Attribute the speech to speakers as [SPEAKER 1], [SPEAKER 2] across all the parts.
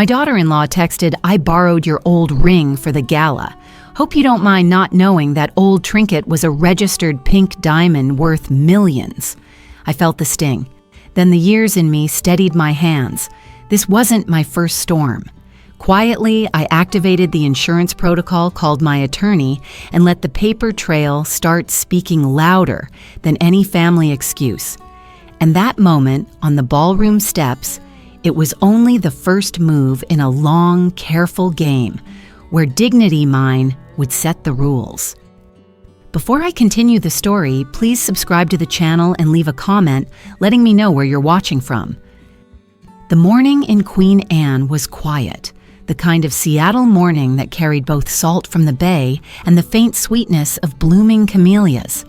[SPEAKER 1] My daughter-in-law texted, "I borrowed your old ring for the gala. Hope you don't mind not knowing that old trinket was a registered pink diamond worth millions." I felt the sting. Then the years in me steadied my hands. This wasn't my first storm. Quietly, I activated the insurance protocol, called my attorney, and let the paper trail start speaking louder than any family excuse. And that moment, on the ballroom steps, it was only the first move in a long, careful game where dignity mine would set the rules. Before I continue the story, please subscribe to the channel and leave a comment letting me know where you're watching from. The morning in Queen Anne was quiet, the kind of Seattle morning that carried both salt from the bay and the faint sweetness of blooming camellias.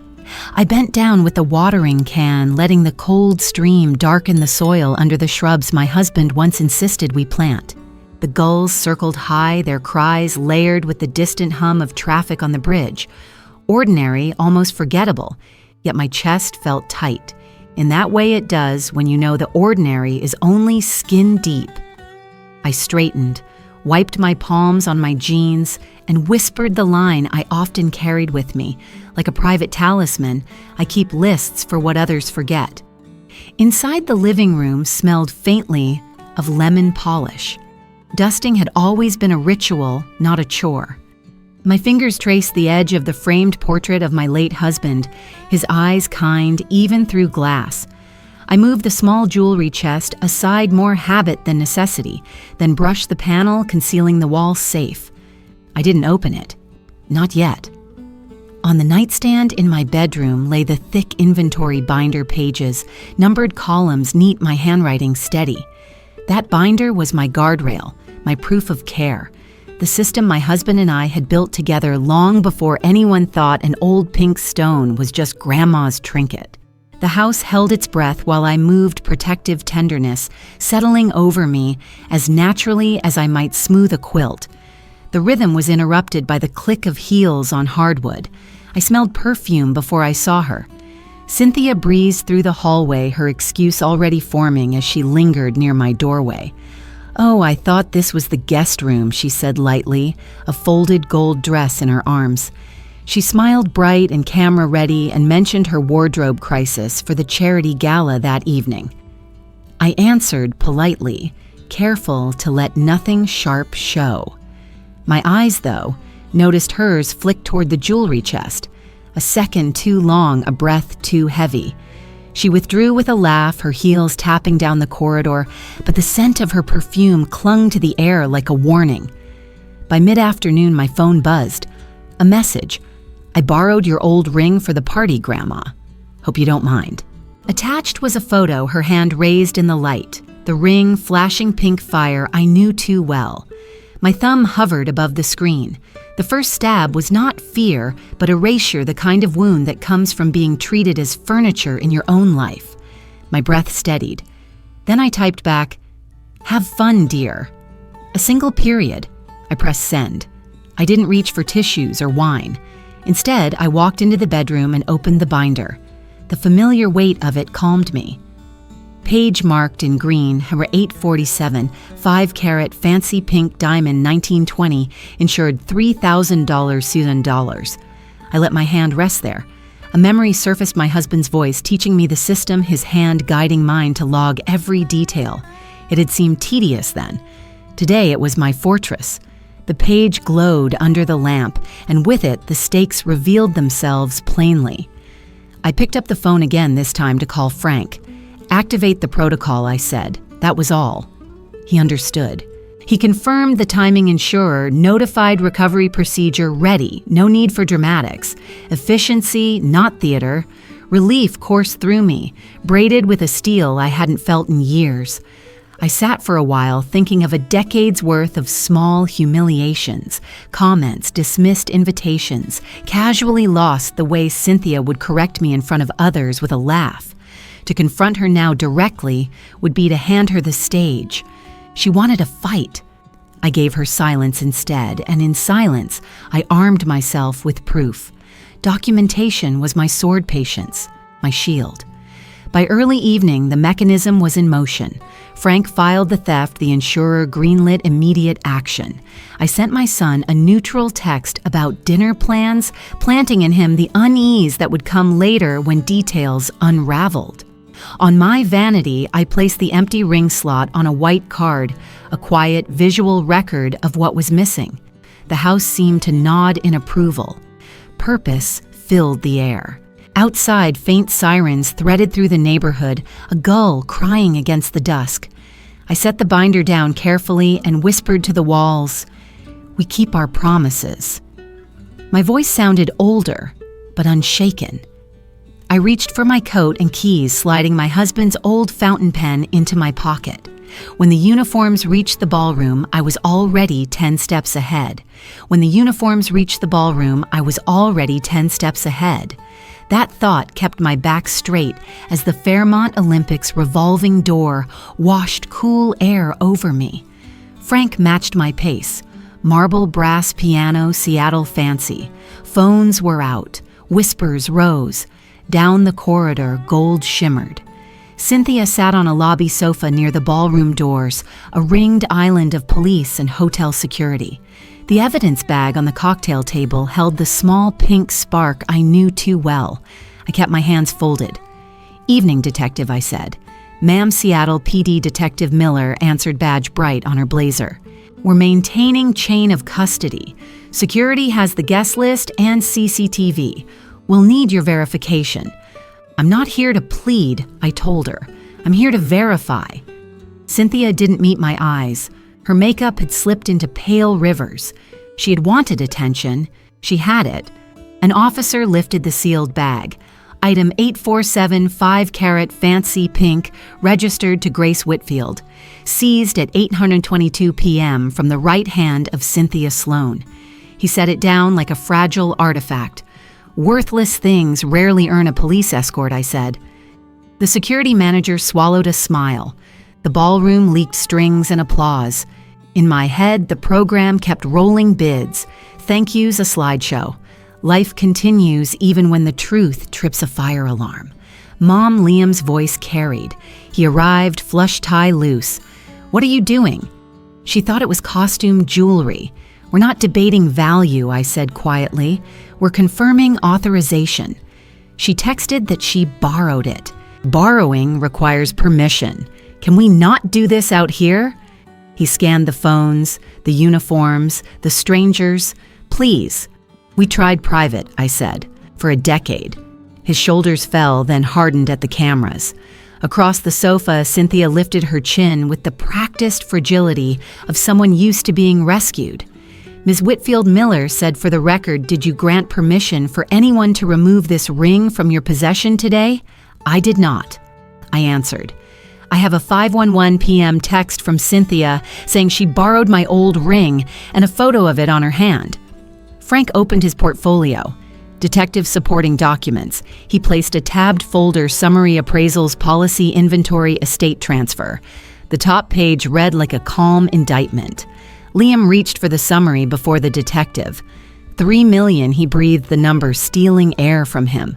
[SPEAKER 1] I bent down with the watering can, letting the cold stream darken the soil under the shrubs my husband once insisted we plant. The gulls circled high, their cries layered with the distant hum of traffic on the bridge. Ordinary, almost forgettable, yet my chest felt tight. In that way it does when you know the ordinary is only skin deep. I straightened, wiped my palms on my jeans, and whispered the line I often carried with me. Like a private talisman, I keep lists for what others forget. Inside the living room smelled faintly of lemon polish. Dusting had always been a ritual, not a chore. My fingers traced the edge of the framed portrait of my late husband, his eyes kind even through glass. I moved the small jewelry chest aside, more habit than necessity, then brushed the panel concealing the wall safe. I didn't open it. Not yet. On the nightstand in my bedroom lay the thick inventory binder pages, numbered columns neat, my handwriting steady. That binder was my guardrail, my proof of care, the system my husband and I had built together long before anyone thought an old pink stone was just grandma's trinket. The house held its breath while I moved protective tenderness, settling over me as naturally as I might smooth a quilt. The rhythm was interrupted by the click of heels on hardwood. I smelled perfume before I saw her. Cynthia breezed through the hallway, her excuse already forming as she lingered near my doorway. "Oh, I thought this was the guest room," she said lightly, a folded gold dress in her arms. She smiled bright and camera-ready and mentioned her wardrobe crisis for the charity gala that evening. I answered politely, careful to let nothing sharp show. My eyes, though, noticed hers flick toward the jewelry chest. A second too long, a breath too heavy. She withdrew with a laugh, her heels tapping down the corridor, but the scent of her perfume clung to the air like a warning. By mid-afternoon, my phone buzzed. A message. "I borrowed your old ring for the party, Grandma. Hope you don't mind." Attached was a photo, her hand raised in the light, the ring flashing pink fire I knew too well. My thumb hovered above the screen. The first stab was not fear, but erasure, the kind of wound that comes from being treated as furniture in your own life. My breath steadied. Then I typed back, "Have fun, dear." A single period. I pressed send. I didn't reach for tissues or wine. Instead, I walked into the bedroom and opened the binder. The familiar weight of it calmed me. Page marked in green, were 847, 5-carat fancy pink diamond 1920, insured $3,000 Sudan dollars. I let my hand rest there. A memory surfaced, my husband's voice teaching me the system, his hand guiding mine to log every detail. It had seemed tedious then. Today it was my fortress. The page glowed under the lamp, and with it the stakes revealed themselves plainly. I picked up the phone again, this time to call Frank. "Activate the protocol," I said. That was all. He understood. He confirmed the timing insurer, notified recovery procedure ready, no need for dramatics. Efficiency, not theater. Relief coursed through me, braided with a steel I hadn't felt in years. I sat for a while thinking of a decade's worth of small humiliations, comments, dismissed invitations, casually lost the way Cynthia would correct me in front of others with a laugh. To confront her now directly would be to hand her the stage. She wanted a fight. I gave her silence instead, and in silence, I armed myself with proof. Documentation was my sword, patience, my shield. By early evening, the mechanism was in motion. Frank filed the theft, the insurer greenlit immediate action. I sent my son a neutral text about dinner plans, planting in him the unease that would come later when details unraveled. On my vanity, I placed the empty ring slot on a white card, a quiet visual record of what was missing. The house seemed to nod in approval. Purpose filled the air. Outside, faint sirens threaded through the neighborhood, a gull crying against the dusk. I set the binder down carefully and whispered to the walls, "We keep our promises." My voice sounded older, but unshaken. I reached for my coat and keys, sliding my husband's old fountain pen into my pocket. When the uniforms reached the ballroom, I was already 10 steps ahead. That thought kept my back straight as the Fairmont Olympics revolving door washed cool air over me. Frank matched my pace. Marble brass piano, Seattle fancy. Phones were out. Whispers rose. Down the corridor, gold shimmered. Cynthia sat on a lobby sofa near the ballroom doors, a ringed island of police and hotel security. The evidence bag on the cocktail table held the small pink spark I knew too well. I kept my hands folded. "Evening, Detective," I said. "Ma'am, Seattle PD Detective Miller," answered badge bright on her blazer. "We're maintaining chain of custody. Security has the guest list and CCTV. We'll need your verification." "I'm not here to plead," I told her. "I'm here to verify." Cynthia didn't meet my eyes. Her makeup had slipped into pale rivers. She had wanted attention. She had it. An officer lifted the sealed bag. Item 847, 5-carat fancy pink, registered to Grace Whitfield. Seized at 8:22 p.m. from the right hand of Cynthia Sloan. He set it down like a fragile artifact. "Worthless things rarely earn a police escort," I said. The security manager swallowed a smile. The ballroom leaked strings and applause. In my head, the program kept rolling bids. Thank yous, a slideshow. Life continues even when the truth trips a fire alarm. Mom Liam's voice carried. He arrived, flush tie loose. "What are you doing?" She thought it was costume jewelry. "We're not debating value," I said quietly. "We're confirming authorization." She texted that she borrowed it. Borrowing requires permission. "Can we not do this out here?" He scanned the phones, the uniforms, the strangers. "Please." "We tried private," I said, "for a decade." His shoulders fell, then hardened at the cameras. Across the sofa, Cynthia lifted her chin with the practiced fragility of someone used to being rescued. "Ms. Whitfield Miller said, for the record, did you grant permission for anyone to remove this ring from your possession today?" "I did not," I answered. "I have a 5:11 p.m. text from Cynthia saying she borrowed my old ring and a photo of it on her hand." Frank opened his portfolio. Detective supporting documents. He placed a tabbed folder, summary appraisals, policy, inventory, estate transfer. The top page read like a calm indictment. Liam reached for the summary before the detective. $3 million, he breathed the number, stealing air from him.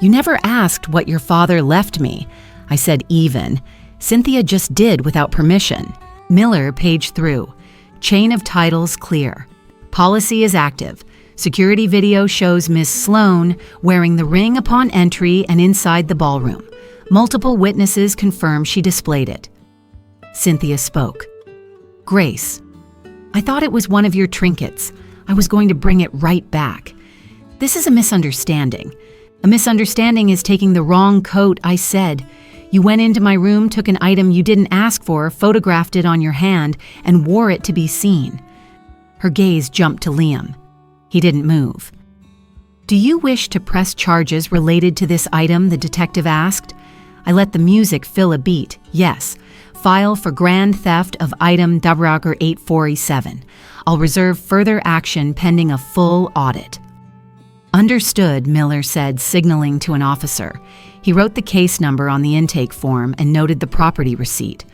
[SPEAKER 1] "You never asked what your father left me," I said even. "Cynthia just did without permission." Miller paged through. Chain of titles clear. Policy is active. Security video shows Ms. Sloan wearing the ring upon entry and inside the ballroom. Multiple witnesses confirm she displayed it. Cynthia spoke. "Grace, I thought it was one of your trinkets. I was going to bring it right back. This is a misunderstanding. A misunderstanding is taking the wrong coat," I said. "You went into my room, took an item you didn't ask for, photographed it on your hand, and wore it to be seen." Her gaze jumped to Liam. He didn't move. "Do you wish to press charges related to this item?" the detective asked. I let the music fill a beat. "Yes. File for grand theft of item Double 847. I'll reserve further action pending a full audit." "Understood," Miller said, signaling to an officer. He wrote the case number on the intake form and noted the property receipt.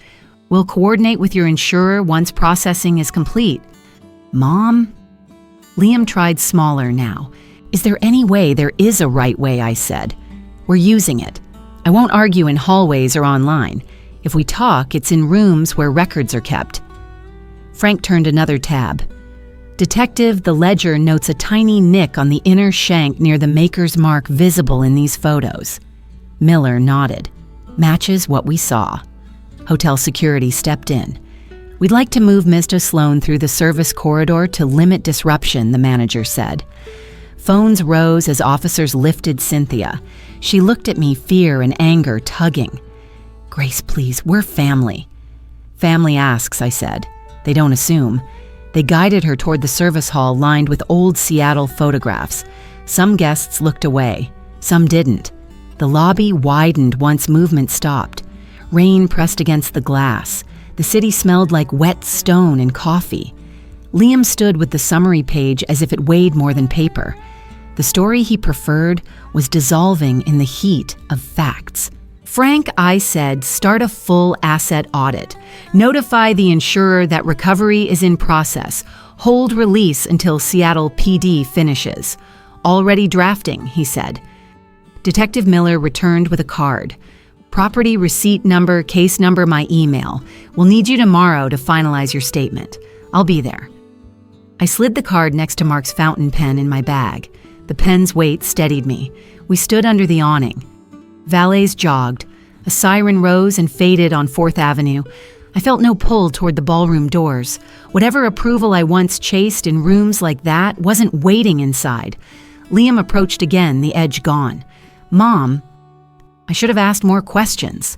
[SPEAKER 1] "We'll coordinate with your insurer once processing is complete." "Mom?" Liam tried smaller now. "Is there any way there is a right way?" I said. "We're using it. I won't argue in hallways or online. If we talk, it's in rooms where records are kept. Frank turned another tab. Detective, the ledger notes a tiny nick on the inner shank near the maker's mark visible in these photos. Miller nodded. Matches what we saw. Hotel security stepped in. We'd like to move Mr. Sloan through the service corridor to limit disruption, the manager said. Phones rose as officers lifted Cynthia. She looked at me, fear and anger tugging. Grace, please, we're family. Family asks, I said. They don't assume. They guided her toward the service hall lined with old Seattle photographs. Some guests looked away. Some didn't. The lobby widened once movement stopped. Rain pressed against the glass. The city smelled like wet stone and coffee. Liam stood with the summary page as if it weighed more than paper. The story he preferred was dissolving in the heat of facts. Frank, I said, start a full asset audit. Notify the insurer that recovery is in process. Hold release until Seattle PD finishes. Already drafting, he said. Detective Miller returned with a card. Property receipt number, case number, my email. We'll need you tomorrow to finalize your statement. I'll be there. I slid the card next to Mark's fountain pen in my bag. The pen's weight steadied me. We stood under the awning. Valets jogged. A siren rose and faded on 4th Avenue. I felt no pull toward the ballroom doors. Whatever approval I once chased in rooms like that wasn't waiting inside. Liam approached again, the edge gone. Mom, I should have asked more questions.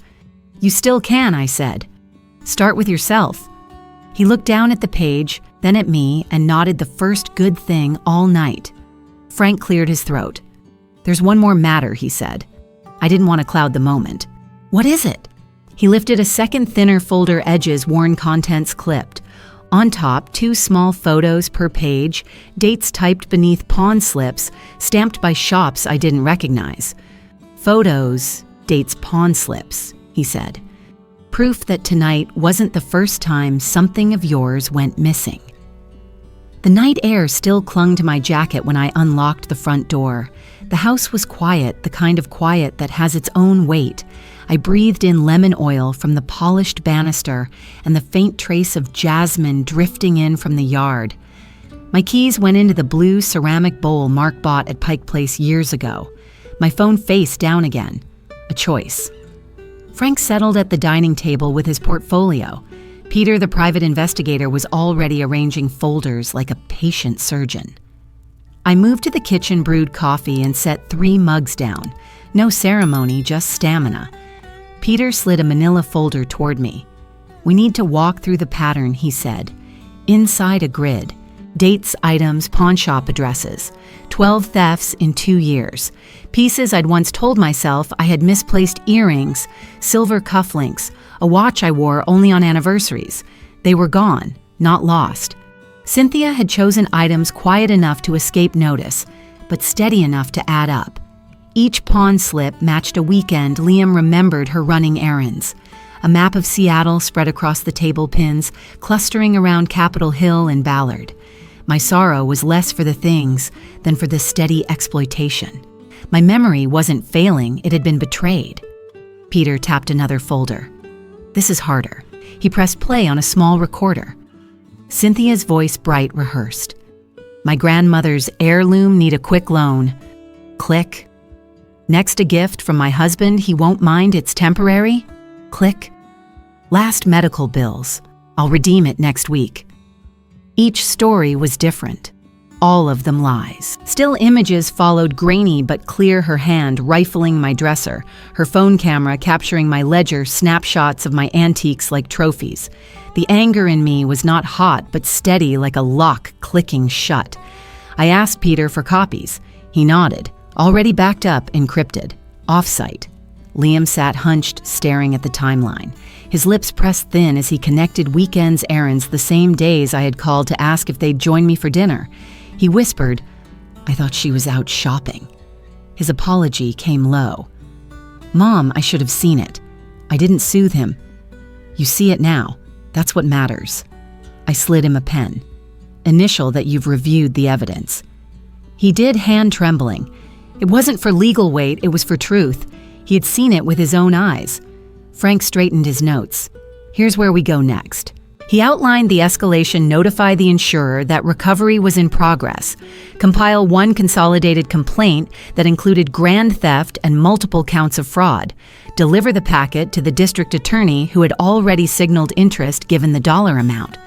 [SPEAKER 1] You still can, I said. Start with yourself. He looked down at the page, then at me, and nodded the first good thing all night. Frank cleared his throat. There's one more matter, he said. I didn't want to cloud the moment. What is it? He lifted a second thinner folder, edges worn, contents clipped. On top, 2 small photos per page, dates typed beneath pawn slips, stamped by shops I didn't recognize. Photos, dates, pawn slips, he said. Proof that tonight wasn't the first time something of yours went missing. The night air still clung to my jacket when I unlocked the front door. The house was quiet, the kind of quiet that has its own weight. I breathed in lemon oil from the polished banister and the faint trace of jasmine drifting in from the yard. My keys went into the blue ceramic bowl Mark bought at Pike Place years ago. My phone face down again. A choice. Frank settled at the dining table with his portfolio. Peter, the private investigator, was already arranging folders like a patient surgeon. I moved to the kitchen, brewed coffee, and set 3 mugs down. No ceremony, just stamina. Peter slid a manila folder toward me. We need to walk through the pattern, he said. Inside a grid. Dates, items, pawn shop addresses. 12 thefts in 2 years. Pieces I'd once told myself I had misplaced: earrings, silver cufflinks, a watch I wore only on anniversaries. They were gone, not lost. Cynthia had chosen items quiet enough to escape notice, but steady enough to add up. Each pawn slip matched a weekend Liam remembered her running errands. A map of Seattle spread across the table pins, clustering around Capitol Hill and Ballard. My sorrow was less for the things than for the steady exploitation. My memory wasn't failing, it had been betrayed. Peter tapped another folder. This is harder. He pressed play on a small recorder. Cynthia's voice, bright, rehearsed. My grandmother's heirloom, need a quick loan. Click. Next, a gift from my husband, he won't mind, it's temporary. Click. Last, medical bills. I'll redeem it next week. Each story was different. All of them lies. Still images followed, grainy but clear, her hand rifling my dresser, her phone camera capturing my ledger, snapshots of my antiques like trophies. The anger in me was not hot but steady, like a lock clicking shut. I asked Peter for copies. He nodded. Already backed up, encrypted. Off-site. Liam sat hunched, staring at the timeline. His lips pressed thin as he connected weekend's errands, the same days I had called to ask if they'd join me for dinner. He whispered, I thought she was out shopping. His apology came low. Mom, I should have seen it. I didn't soothe him. You see it now. That's what matters. I slid him a pen. Initial that you've reviewed the evidence. He did, hand trembling. It wasn't for legal weight, it was for truth. He had seen it with his own eyes. Frank straightened his notes. Here's where we go next. He outlined the escalation, notify the insurer that recovery was in progress, compile one consolidated complaint that included grand theft and multiple counts of fraud, deliver the packet to the district attorney who had already signaled interest given the dollar amount.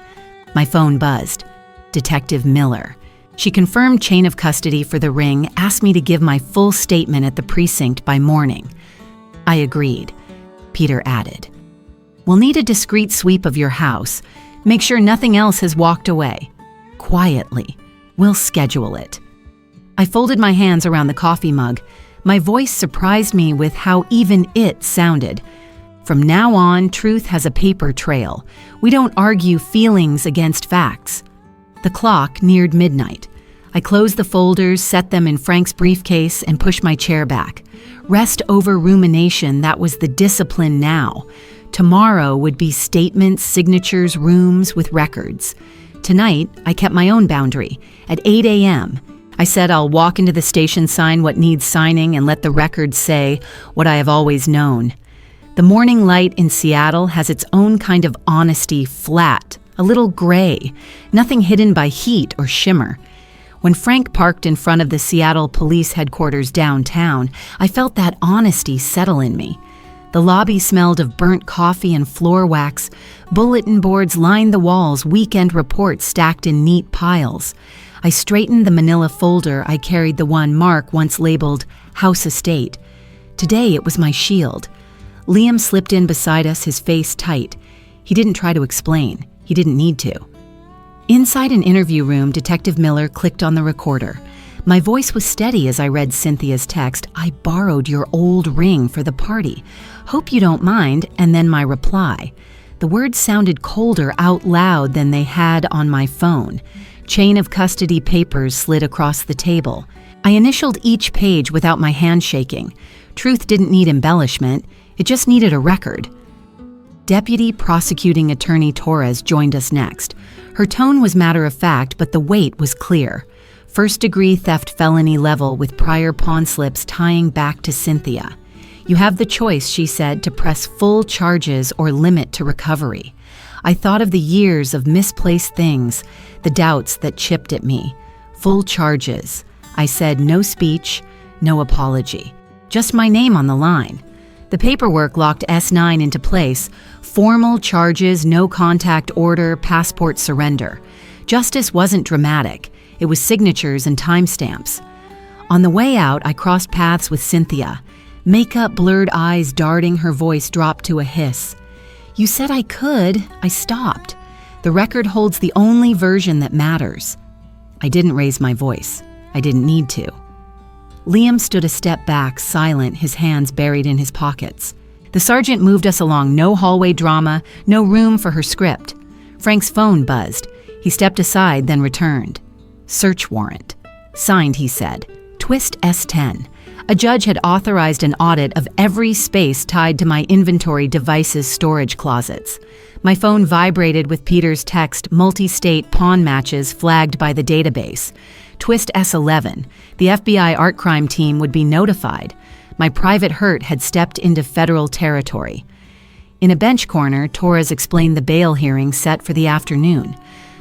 [SPEAKER 1] My phone buzzed. Detective Miller. She confirmed chain of custody for the ring, asked me to give my full statement at the precinct by morning. I agreed. Peter added, "We'll need a discreet sweep of your house. Make sure nothing else has walked away. Quietly. We'll schedule it." I folded my hands around the coffee mug. My voice surprised me with how even it sounded. From now on, truth has a paper trail. We don't argue feelings against facts. The clock neared midnight. I closed the folders, set them in Frank's briefcase, and pushed my chair back. Rest over rumination, that was the discipline now. Tomorrow would be statements, signatures, rooms with records. Tonight, I kept my own boundary. At 8 a.m., I said I'll walk into the station, sign what needs signing, and let the records say what I have always known. The morning light in Seattle has its own kind of honesty, flat, a little gray, nothing hidden by heat or shimmer. When Frank parked in front of the Seattle police headquarters downtown, I felt that honesty settle in me. The lobby smelled of burnt coffee and floor wax. Bulletin boards lined the walls, weekend reports stacked in neat piles. I straightened the manila folder I carried, the one Mark once labeled House Estate. Today it was my shield. Liam slipped in beside us, his face tight. He didn't try to explain. He didn't need to. Inside an interview room, Detective Miller clicked on the recorder. My voice was steady as I read Cynthia's text. "I borrowed your old ring for the party. Hope you don't mind," and then my reply. The words sounded colder out loud than they had on my phone. Chain of custody papers slid across the table. I initialed each page without my hand shaking. Truth didn't need embellishment. It just needed a record. Deputy Prosecuting Attorney Torres joined us next. Her tone was matter-of-fact, but the weight was clear. First-degree theft felony level with prior pawn slips tying back to Cynthia. "You have the choice," she said, "to press full charges or limit to recovery." I thought of the years of misplaced things, the doubts that chipped at me. Full charges. I said no speech, no apology. Just my name on the line. The paperwork locked S9 into place. Formal charges, no contact order, passport surrender. Justice wasn't dramatic. It was signatures and timestamps. On the way out, I crossed paths with Cynthia. Makeup, blurred eyes darting, her voice dropped to a hiss. "You said I could." I stopped. "The record holds the only version that matters." I didn't raise my voice. I didn't need to. Liam stood a step back, silent, his hands buried in his pockets. The sergeant moved us along, no hallway drama, no room for her script. Frank's phone buzzed. He stepped aside, then returned. "Search warrant." "Signed," he said. "Twist S10. A judge had authorized an audit of every space tied to my inventory devices' storage closets. My phone vibrated with Peter's text, multi-state pawn matches flagged by the database. Twist S11. The FBI art crime team would be notified. My private hurt had stepped into federal territory. In a bench corner, Torres explained the bail hearing set for the afternoon.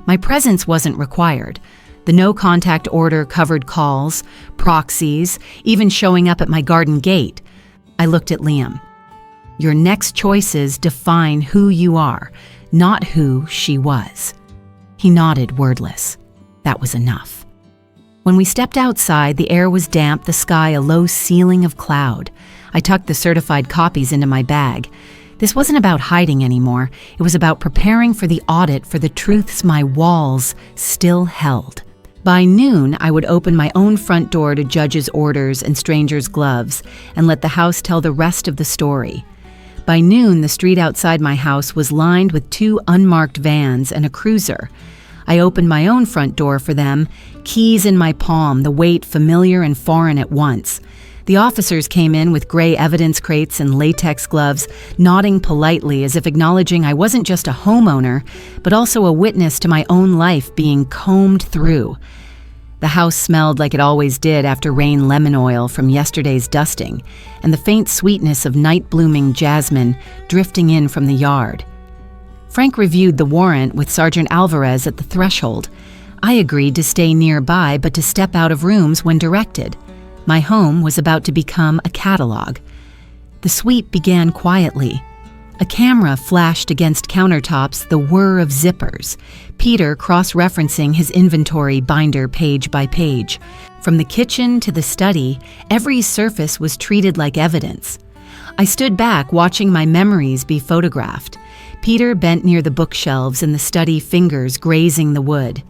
[SPEAKER 1] My presence wasn't required. The no-contact order covered calls, proxies, even showing up at my garden gate. I looked at Liam. "Your next choices define who you are, not who she was." He nodded, wordless. That was enough. When we stepped outside, the air was damp, the sky a low ceiling of cloud. I tucked the certified copies into my bag. This wasn't about hiding anymore. It was about preparing for the audit for the truths my walls still held. By noon, I would open my own front door to judges' orders and strangers' gloves and let the house tell the rest of the story. By noon, the street outside my house was lined with 2 unmarked vans and a cruiser. I opened my own front door for them, keys in my palm, the weight familiar and foreign at once. The officers came in with gray evidence crates and latex gloves, nodding politely as if acknowledging I wasn't just a homeowner, but also a witness to my own life being combed through. The house smelled like it always did after rain lemon oil from yesterday's dusting, and the faint sweetness of night-blooming jasmine drifting in from the yard. Frank reviewed the warrant with Sergeant Alvarez at the threshold. I agreed to stay nearby but to step out of rooms when directed. My home was about to become a catalog. The sweep began quietly. A camera flashed against countertops the whir of zippers, Peter cross-referencing his inventory binder page by page. From the kitchen to the study, every surface was treated like evidence. I stood back watching my memories be photographed. Peter bent near the bookshelves and the study fingers grazing the wood.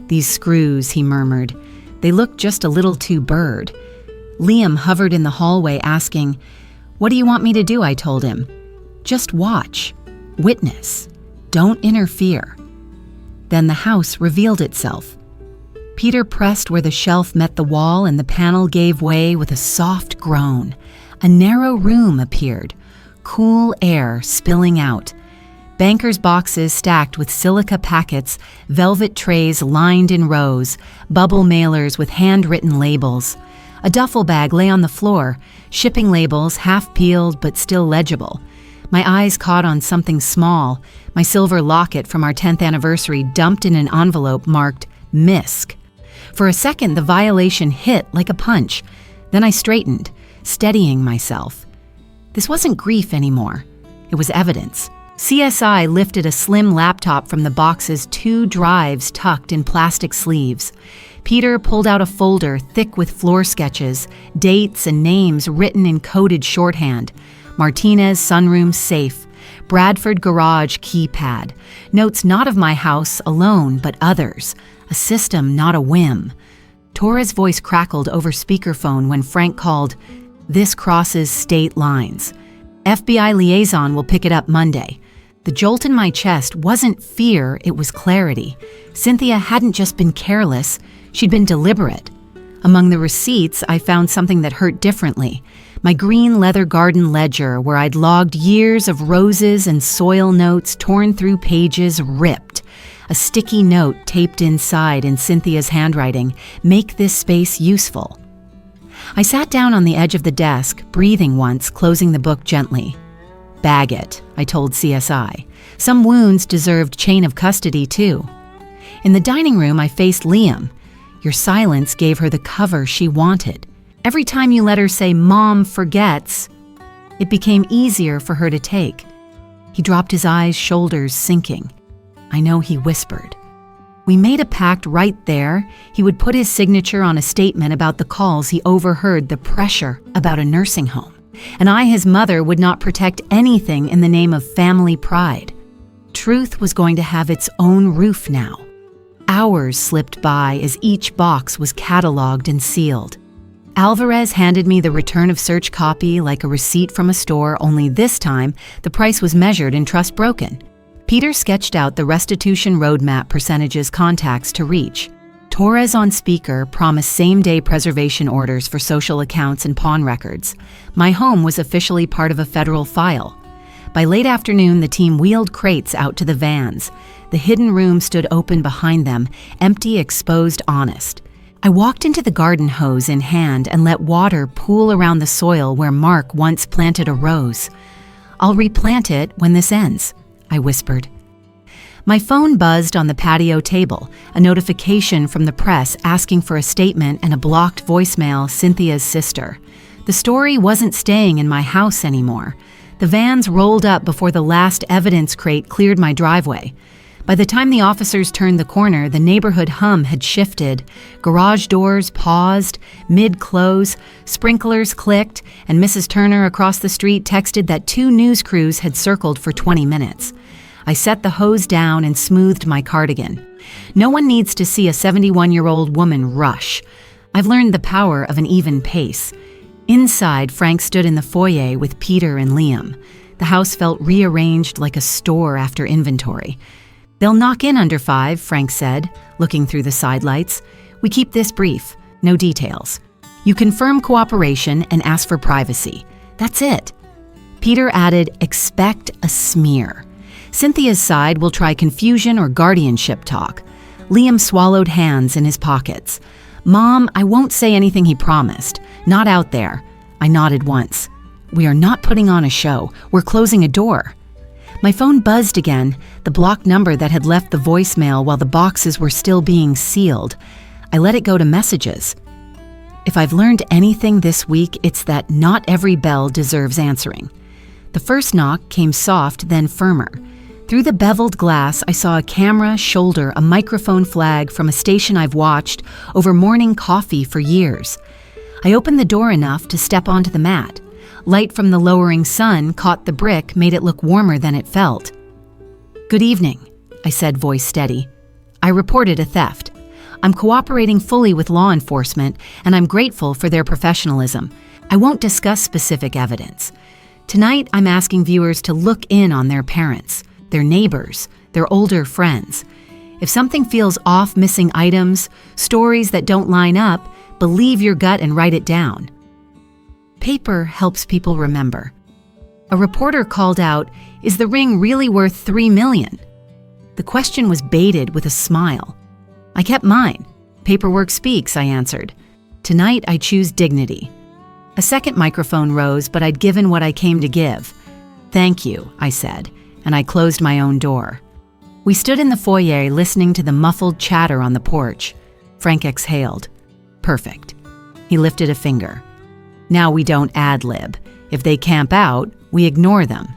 [SPEAKER 1] "These screws," he murmured. "They look just a little too burred." Liam hovered in the hallway asking, "What do you want me to do?" I told him. "Just watch. Witness. Don't interfere." Then the house revealed itself. Peter pressed where the shelf met the wall and the panel gave way with a soft groan. A narrow room appeared, cool air spilling out. Banker's boxes stacked with silica packets, velvet trays lined in rows, bubble mailers with handwritten labels. A duffel bag lay on the floor, shipping labels half peeled but still legible. My eyes caught on something small, my silver locket from our 10th anniversary dumped in an envelope marked MISC. For a second, the violation hit like a punch. Then I straightened, steadying myself. This wasn't grief anymore. It was evidence. CSI lifted a slim laptop from the box's 2 drives tucked in plastic sleeves. Peter pulled out a folder thick with floor sketches, dates and names written in coded shorthand. Martinez sunroom safe, Bradford garage keypad, notes not of my house alone but others, a system not a whim. Torres' voice crackled over speakerphone when Frank called, "This crosses state lines. FBI liaison will pick it up Monday." The jolt in my chest wasn't fear, it was clarity. Cynthia hadn't just been careless, she'd been deliberate. Among the receipts, I found something that hurt differently. My green leather garden ledger, where I'd logged years of roses and soil notes torn through pages ripped. A sticky note taped inside in Cynthia's handwriting, "Make this space useful." I sat down on the edge of the desk, breathing once, closing the book gently. "Bag it," I told CSI. Some wounds deserved chain of custody, too. In the dining room, I faced Liam. Your silence gave her the cover she wanted. Every time you let her say, "Mom forgets," it became easier for her to take. He dropped his eyes, shoulders sinking. I know he whispered. We made a pact right there. He would put his signature on a statement about the calls he overheard, the pressure about a nursing home. And I, his mother, would not protect anything in the name of family pride. Truth was going to have its own roof now. Hours slipped by as each box was cataloged and sealed. Alvarez handed me the return of search copy like a receipt from a store, only this time the price was measured in trust broken. Peter sketched out the restitution roadmap percentages contacts to reach. Torres on speaker promised same-day preservation orders for social accounts and pawn records. My home was officially part of a federal file. By late afternoon, the team wheeled crates out to the vans. The hidden room stood open behind them, empty, exposed, honest. I walked into the garden hose in hand and let water pool around the soil where Mark once planted a rose. "I'll replant it when this ends," I whispered. My phone buzzed on the patio table, a notification from the press asking for a statement and a blocked voicemail, Cynthia's sister. The story wasn't staying in my house anymore. The vans rolled up before the last evidence crate cleared my driveway. By the time the officers turned the corner, the neighborhood hum had shifted. Garage doors paused, mid-close, sprinklers clicked, and Mrs. Turner across the street texted that 2 news crews had circled for 20 minutes. I set the hose down and smoothed my cardigan. No one needs to see a 71-year-old woman rush. I've learned the power of an even pace. Inside, Frank stood in the foyer with Peter and Liam. The house felt rearranged like a store after inventory. "They'll knock in under 5, Frank said, looking through the sidelights. "We keep this brief, no details. You confirm cooperation and ask for privacy. That's it." Peter added, "Expect a smear." Cynthia's side will try confusion or guardianship talk. Liam swallowed hands in his pockets. Mom, I won't say anything he promised. Not out there. I nodded once. We are not putting on a show. We're closing a door. My phone buzzed again, the blocked number that had left the voicemail while the boxes were still being sealed. I let it go to messages. If I've learned anything this week, it's that not every bell deserves answering. The first knock came soft, then firmer. Through the beveled glass, I saw a camera shoulder a microphone flag from a station I've watched over morning coffee for years. I opened the door enough to step onto the mat. Light from the lowering sun caught the brick, made it look warmer than it felt. "Good evening," I said, voice steady. "I reported a theft. I'm cooperating fully with law enforcement, and I'm grateful for their professionalism. I won't discuss specific evidence. Tonight, I'm asking viewers to look in on their parents, their neighbors, their older friends. If something feels off, missing items, stories that don't line up, believe your gut and write it down." Paper helps people remember. A reporter called out, "Is the ring really worth $3 million?" The question was baited with a smile. I kept mine. "Paperwork speaks," I answered. "Tonight I choose dignity." A second microphone rose, but I'd given what I came to give. "Thank you," I said, and I closed my own door. We stood in the foyer listening to the muffled chatter on the porch. Frank exhaled. "Perfect." He lifted a finger. "Now we don't ad-lib. If they camp out, we ignore them."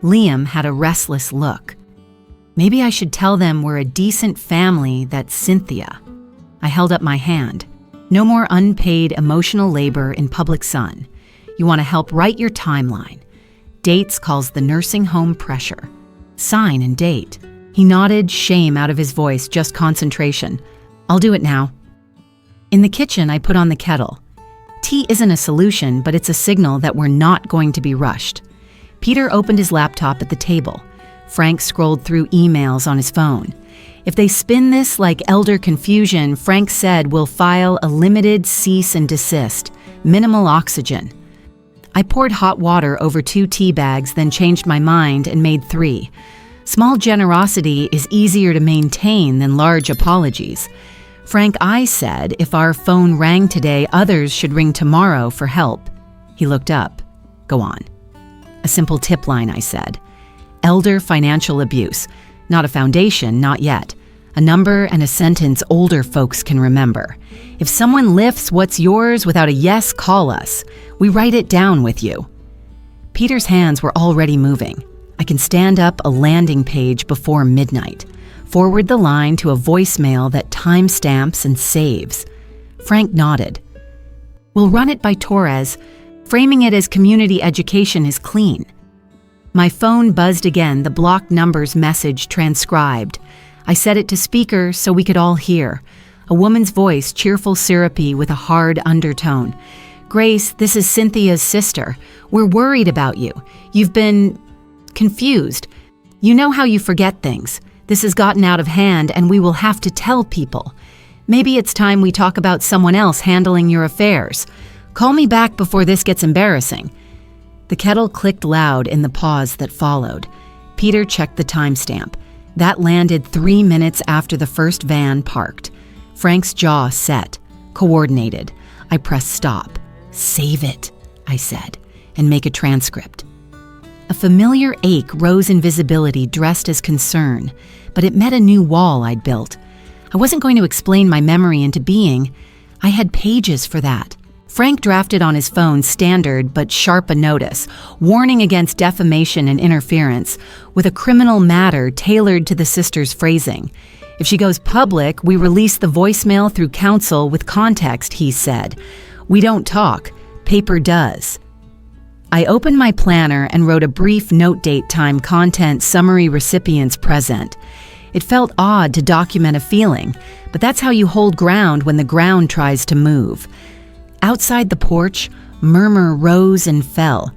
[SPEAKER 1] Liam had a restless look. "Maybe I should tell them we're a decent family that's Cynthia." I held up my hand. "No more unpaid emotional labor in public sun. You want to help write your timeline. Dates calls the nursing home pressure. Sign and date." He nodded, shame out of his voice, just concentration. "I'll do it now." In the kitchen, I put on the kettle. Tea isn't a solution, but it's a signal that we're not going to be rushed. Peter opened his laptop at the table. Frank scrolled through emails on his phone. If they spin this like elder confusion, Frank said we'll file a limited cease and desist, minimal oxygen. I poured hot water over 2 tea bags, then changed my mind and made 3. Small generosity is easier to maintain than large apologies. "Frank, I said if our phone rang today, others should ring tomorrow for help." He looked up. "Go on." "A simple tip line," I said. "Elder financial abuse. Not a foundation, not yet. A number and a sentence older folks can remember. If someone lifts what's yours without a yes, call us. We write it down with you." Peter's hands were already moving. I can stand up a landing page before midnight. Forward the line to a voicemail that timestamps and saves. Frank nodded. "We'll run it by Torres. Framing it as community education is clean." My phone buzzed again, the blocked numbers message transcribed. I set it to speaker so we could all hear. A woman's voice, cheerful, syrupy, with a hard undertone. "Grace, this is Cynthia's sister. We're worried about you. You've been confused. You know how you forget things. This has gotten out of hand and we will have to tell people. Maybe it's time we talk about someone else handling your affairs. Call me back before this gets embarrassing." The kettle clicked loud in the pause that followed. Peter checked the timestamp. That landed 3 minutes after the first van parked. Frank's jaw set, coordinated. I pressed stop. "Save it," I said, "and make a transcript." A familiar ache rose in visibility, dressed as concern, but it met a new wall I'd built. I wasn't going to explain my memory into being. I had pages for that. Frank drafted on his phone standard but sharp a notice, warning against defamation and interference, with a criminal matter tailored to the sister's phrasing. "If she goes public, we release the voicemail through counsel with context," he said. "We don't talk. Paper does." I opened my planner and wrote a brief note, date, time, content, summary, recipients present. It felt odd to document a feeling, but that's how you hold ground when the ground tries to move. Outside the porch, murmur rose and fell.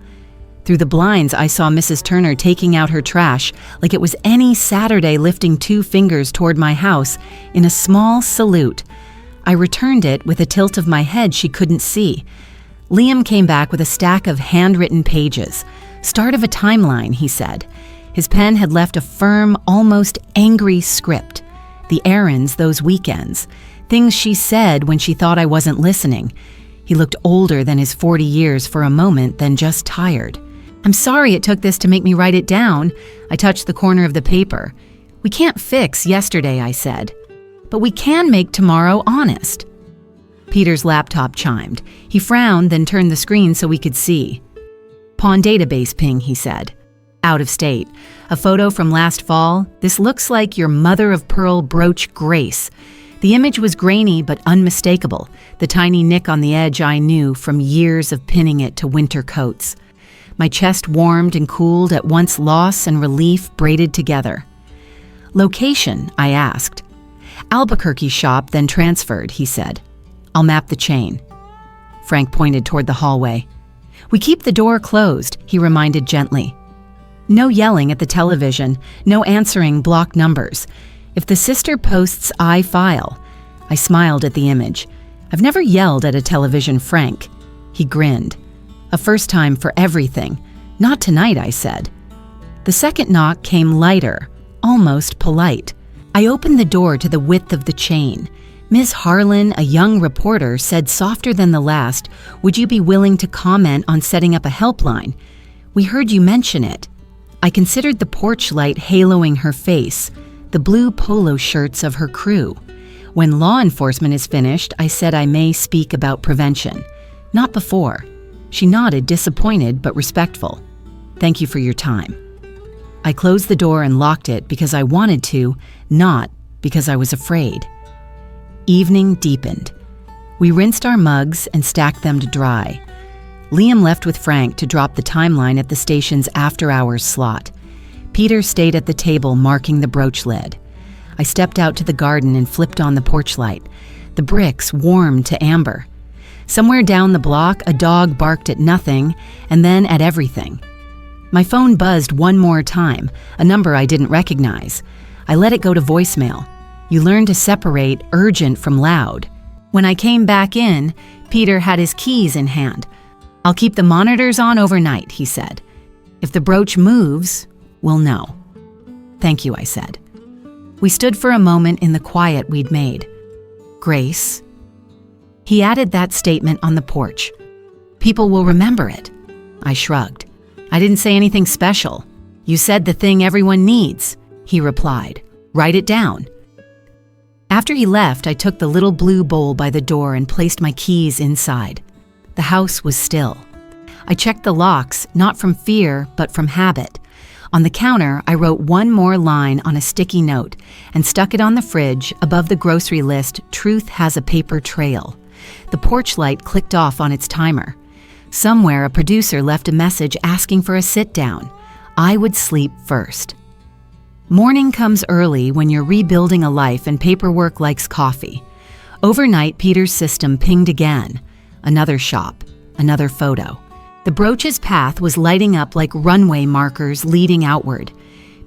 [SPEAKER 1] Through the blinds, I saw Mrs. Turner taking out her trash like it was any Saturday, lifting 2 fingers toward my house in a small salute. I returned it with a tilt of my head she couldn't see. Liam came back with a stack of handwritten pages. "Start of a timeline," he said. His pen had left a firm, almost angry script. The errands those weekends. Things she said when she thought I wasn't listening. He looked older than his 40 years for a moment, then just tired. "I'm sorry it took this to make me write it down." I touched the corner of the paper. "We can't fix yesterday," I said. "But we can make tomorrow honest." Peter's laptop chimed. He frowned, then turned the screen so we could see. "Pawn database ping," he said. "Out of state. A photo from last fall. This looks like your mother-of-pearl brooch Grace." The image was grainy but unmistakable, the tiny nick on the edge I knew from years of pinning it to winter coats. My chest warmed and cooled at once, loss and relief braided together. "Location?" I asked. "Albuquerque shop, then transferred," he said. "I'll map the chain." Frank pointed toward the hallway. "We keep the door closed," he reminded gently. "No yelling at the television, no answering block numbers. If the sister posts, I file." I smiled at the image. "I've never yelled at a television, Frank." He grinned. "A first time for everything." "Not tonight," I said. The second knock came lighter, almost polite. I opened the door to the width of the chain. Miss Harlan, a young reporter, said softer than the last, "Would you be willing to comment on setting up a helpline? We heard you mention it." I considered the porch light haloing her face, the blue polo shirts of her crew. "When law enforcement is finished," I said, "I may speak about prevention." "Not before." She nodded, disappointed but respectful. "Thank you for your time." I closed the door and locked it because I wanted to, not because I was afraid. Evening deepened. We rinsed our mugs and stacked them to dry. Liam left with Frank to drop the timeline at the station's after-hours slot. Peter stayed at the table marking the brooch lid. I stepped out to the garden and flipped on the porch light. The bricks warmed to amber. Somewhere down the block, a dog barked at nothing and then at everything. My phone buzzed one more time, a number I didn't recognize. I let it go to voicemail. You learn to separate urgent from loud. When I came back in, Peter had his keys in hand. "I'll keep the monitors on overnight," he said. "If the brooch moves, we'll know." "Thank you," I said. We stood for a moment in the quiet we'd made. "Grace." He added that statement on the porch. "People will remember it." I shrugged. "I didn't say anything special. You said the thing everyone needs," he replied. "Write it down." After he left, I took the little blue bowl by the door and placed my keys inside. The house was still. I checked the locks, not from fear, but from habit. On the counter, I wrote one more line on a sticky note and stuck it on the fridge above the grocery list, "Truth has a paper trail." The porch light clicked off on its timer. Somewhere, a producer left a message asking for a sit-down. I would sleep first. Morning comes early when you're rebuilding a life and paperwork likes coffee. Overnight, Peter's system pinged again. Another shop, another photo. The brooch's path was lighting up like runway markers leading outward.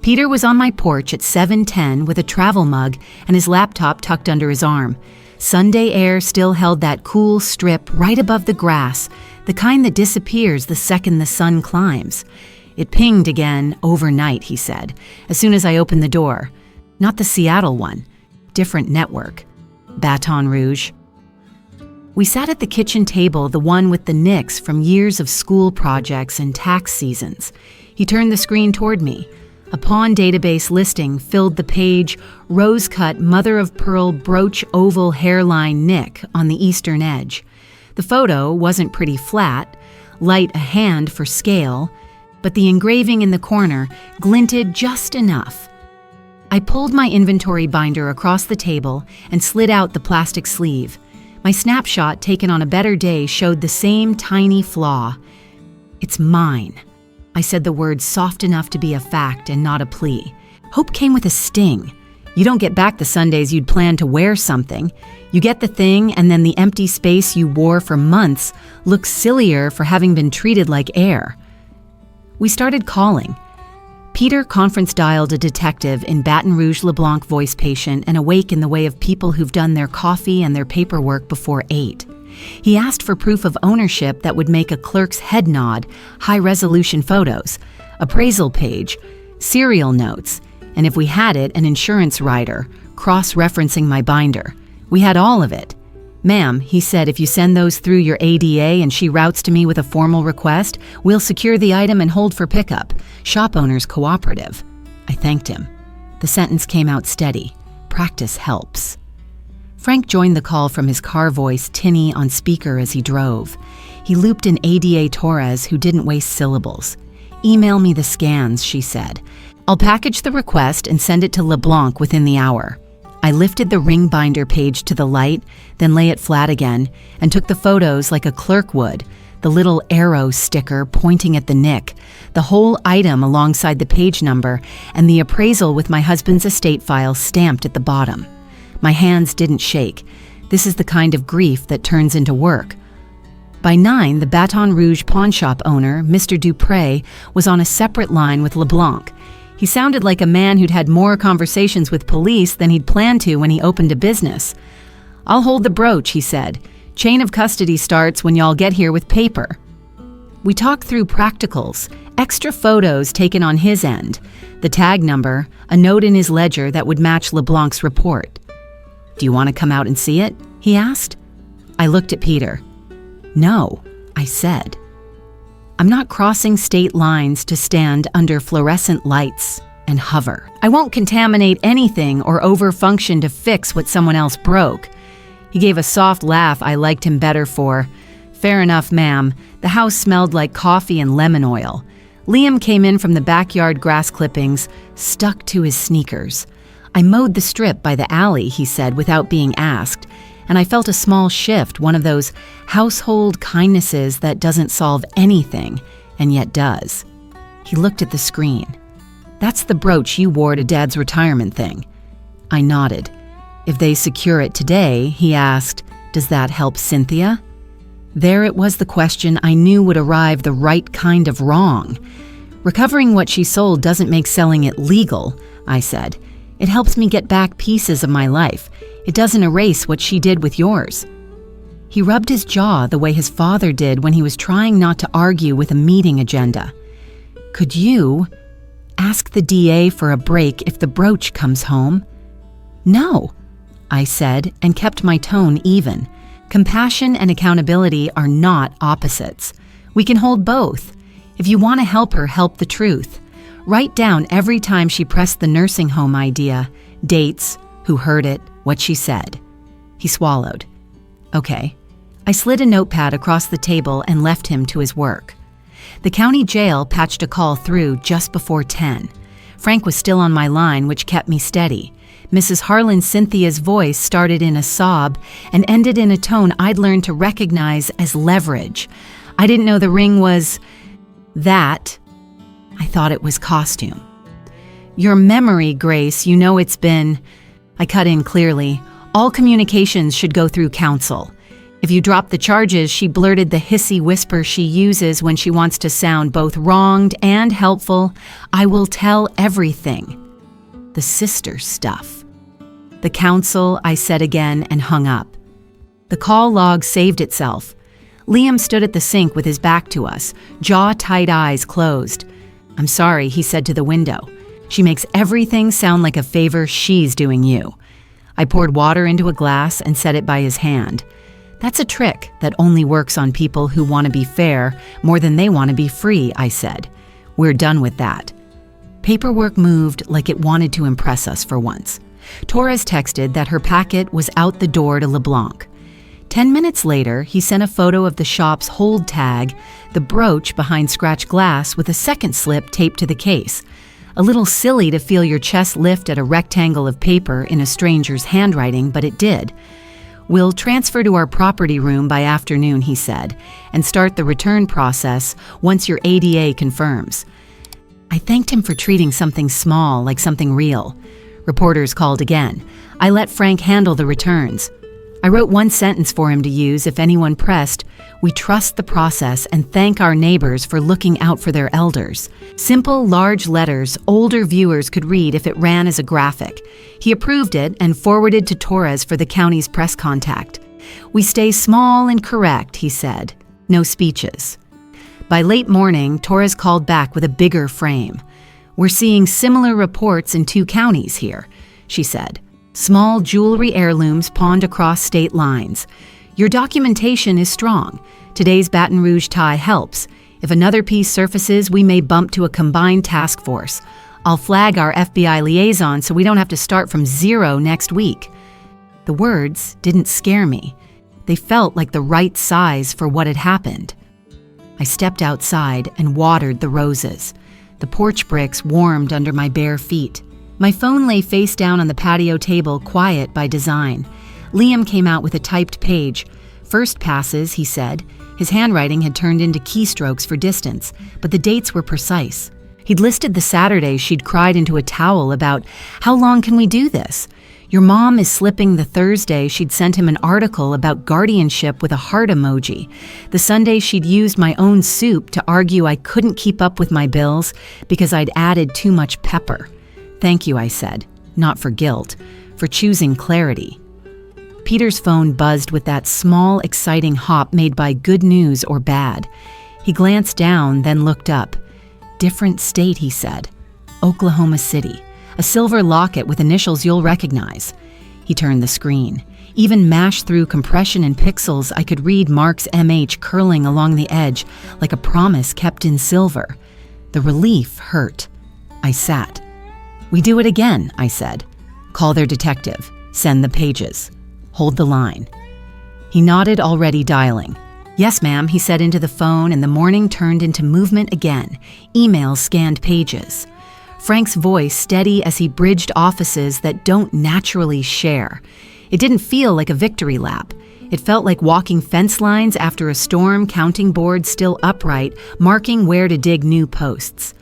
[SPEAKER 1] Peter was on my porch at 7:10 with a travel mug and his laptop tucked under his arm. Sunday air still held that cool strip right above the grass, the kind that disappears the second the sun climbs. It pinged again overnight, he said, as soon as I opened the door. Not the Seattle one. Different network. Baton Rouge. We sat at the kitchen table, the one with the nicks from years of school projects and tax seasons. He turned the screen toward me. A pawn database listing filled the page, rose-cut mother-of-pearl brooch oval hairline nick on the eastern edge. The photo wasn't pretty flat, light a hand for scale, but the engraving in the corner glinted just enough. I pulled my inventory binder across the table and slid out the plastic sleeve. My snapshot taken on a better day showed the same tiny flaw. "It's mine." I said the words soft enough to be a fact and not a plea. Hope came with a sting. You don't get back the Sundays you'd planned to wear something. You get the thing, and then the empty space you wore for months looks sillier for having been treated like air. We started calling. Peter conference dialed a detective in Baton Rouge LeBlanc voice patient and awake in the way of people who've done their coffee and their paperwork before 8. He asked for proof of ownership that would make a clerk's head nod, high-resolution photos, appraisal page, serial notes, and if we had it, an insurance rider, cross-referencing my binder. We had all of it. Ma'am, he said, if you send those through your ADA and she routes to me with a formal request, we'll secure the item and hold for pickup. Shop owner's cooperative. I thanked him. The sentence came out steady. Practice helps. Frank joined the call from his car voice tinny on speaker as he drove. He looped in ADA Torres, who didn't waste syllables. Email me the scans, she said. I'll package the request and send it to LeBlanc within the hour. I lifted the ring binder page to the light, then lay it flat again, and took the photos like a clerk would, the little arrow sticker pointing at the nick, the whole item alongside the page number, and the appraisal with my husband's estate file stamped at the bottom. My hands didn't shake. This is the kind of grief that turns into work. By 9, the Baton Rouge pawnshop owner, Mr. Dupré, was on a separate line with LeBlanc. He sounded like a man who'd had more conversations with police than he'd planned to when he opened a business. I'll hold the brooch, he said. Chain of custody starts when y'all get here with paper. We talked through practicals, extra photos taken on his end, the tag number, a note in his ledger that would match LeBlanc's report. Do you want to come out and see it? He asked. I looked at Peter. No, I said. I'm not crossing state lines to stand under fluorescent lights and hover. I won't contaminate anything or overfunction to fix what someone else broke. He gave a soft laugh I liked him better for. Fair enough, ma'am. The house smelled like coffee and lemon oil. Liam came in from the backyard grass clippings, stuck to his sneakers. I mowed the strip by the alley, he said, without being asked, and I felt a small shift, one of those household kindnesses that doesn't solve anything, and yet does. He looked at the screen. That's the brooch you wore to Dad's retirement thing. I nodded. If they secure it today, he asked, does that help Cynthia? There it was, the question I knew would arrive the right kind of wrong. Recovering what she sold doesn't make selling it legal, I said. It helps me get back pieces of my life. It doesn't erase what she did with yours. He rubbed his jaw the way his father did when he was trying not to argue with a meeting agenda. Could you ask the DA for a break if the brooch comes home? No, I said, and kept my tone even. Compassion and accountability are not opposites. We can hold both. If you want to help her, help the truth. Write down every time she pressed the nursing home idea, dates, who heard it, what she said. He swallowed. Okay. I slid a notepad across the table and left him to his work. The county jail patched a call through just before 10. Frank was still on my line, which kept me steady. Mrs. Harlan Cynthia's voice started in a sob and ended in a tone I'd learned to recognize as leverage. I didn't know the ring was that. I thought it was costume. Your memory, Grace, you know it's been... I cut in clearly. All communications should go through counsel. If you drop the charges, she blurted the hissy whisper she uses when she wants to sound both wronged and helpful. I will tell everything. The sister stuff. The counsel, I said again and hung up. The call log saved itself. Liam stood at the sink with his back to us, jaw-tight eyes closed. I'm sorry, he said to the window. She makes everything sound like a favor she's doing you. I poured water into a glass and set it by his hand. That's a trick that only works on people who want to be fair more than they want to be free, I said. We're done with that. Paperwork moved like it wanted to impress us for once. Torres texted that her packet was out the door to LeBlanc. 10 minutes later, he sent a photo of the shop's hold tag, the brooch behind scratched glass with a second slip taped to the case. A little silly to feel your chest lift at a rectangle of paper in a stranger's handwriting, but it did. We'll transfer to our property room by afternoon, he said, and start the return process once your ADA confirms. I thanked him for treating something small like something real. Reporters called again. I let Frank handle the returns. I wrote one sentence for him to use if anyone pressed. We trust the process and thank our neighbors for looking out for their elders. Simple, large letters older viewers could read if it ran as a graphic. He approved it and forwarded to Torres for the county's press contact. We stay small and correct, he said. No speeches. By late morning, Torres called back with a bigger frame. We're seeing similar reports in 2 counties here, she said. Small jewelry heirlooms pawned across state lines. Your documentation is strong. Today's Baton Rouge tie helps. If another piece surfaces, we may bump to a combined task force. I'll flag our FBI liaison so we don't have to start from zero next week. The words didn't scare me. They felt like the right size for what had happened. I stepped outside and watered the roses. The porch bricks warmed under my bare feet. My phone lay face down on the patio table, quiet by design. Liam came out with a typed page. First passes, he said. His handwriting had turned into keystrokes for distance, but the dates were precise. He'd listed the Saturdays she'd cried into a towel about, "How long can we do this?" Your mom is slipping the Thursday she'd sent him an article about guardianship with a heart emoji. The Sunday she'd used my own soup to argue I couldn't keep up with my bills because I'd added too much pepper. Thank you, I said, not for guilt, for choosing clarity. Peter's phone buzzed with that small, exciting hop made by good news or bad. He glanced down, then looked up. Different state, he said. Oklahoma City. A silver locket with initials you'll recognize. He turned the screen. Even mashed through compression and pixels, I could read Mark's MH curling along the edge like a promise kept in silver. The relief hurt. I sat. We do it again, I said. Call their detective. Send the pages. Hold the line. He nodded, already dialing. Yes, ma'am, he said into the phone, and the morning turned into movement again. Emails scanned pages. Frank's voice steady as he bridged offices that don't naturally share. It didn't feel like a victory lap. It felt like walking fence lines after a storm, counting boards still upright, marking where to dig new posts.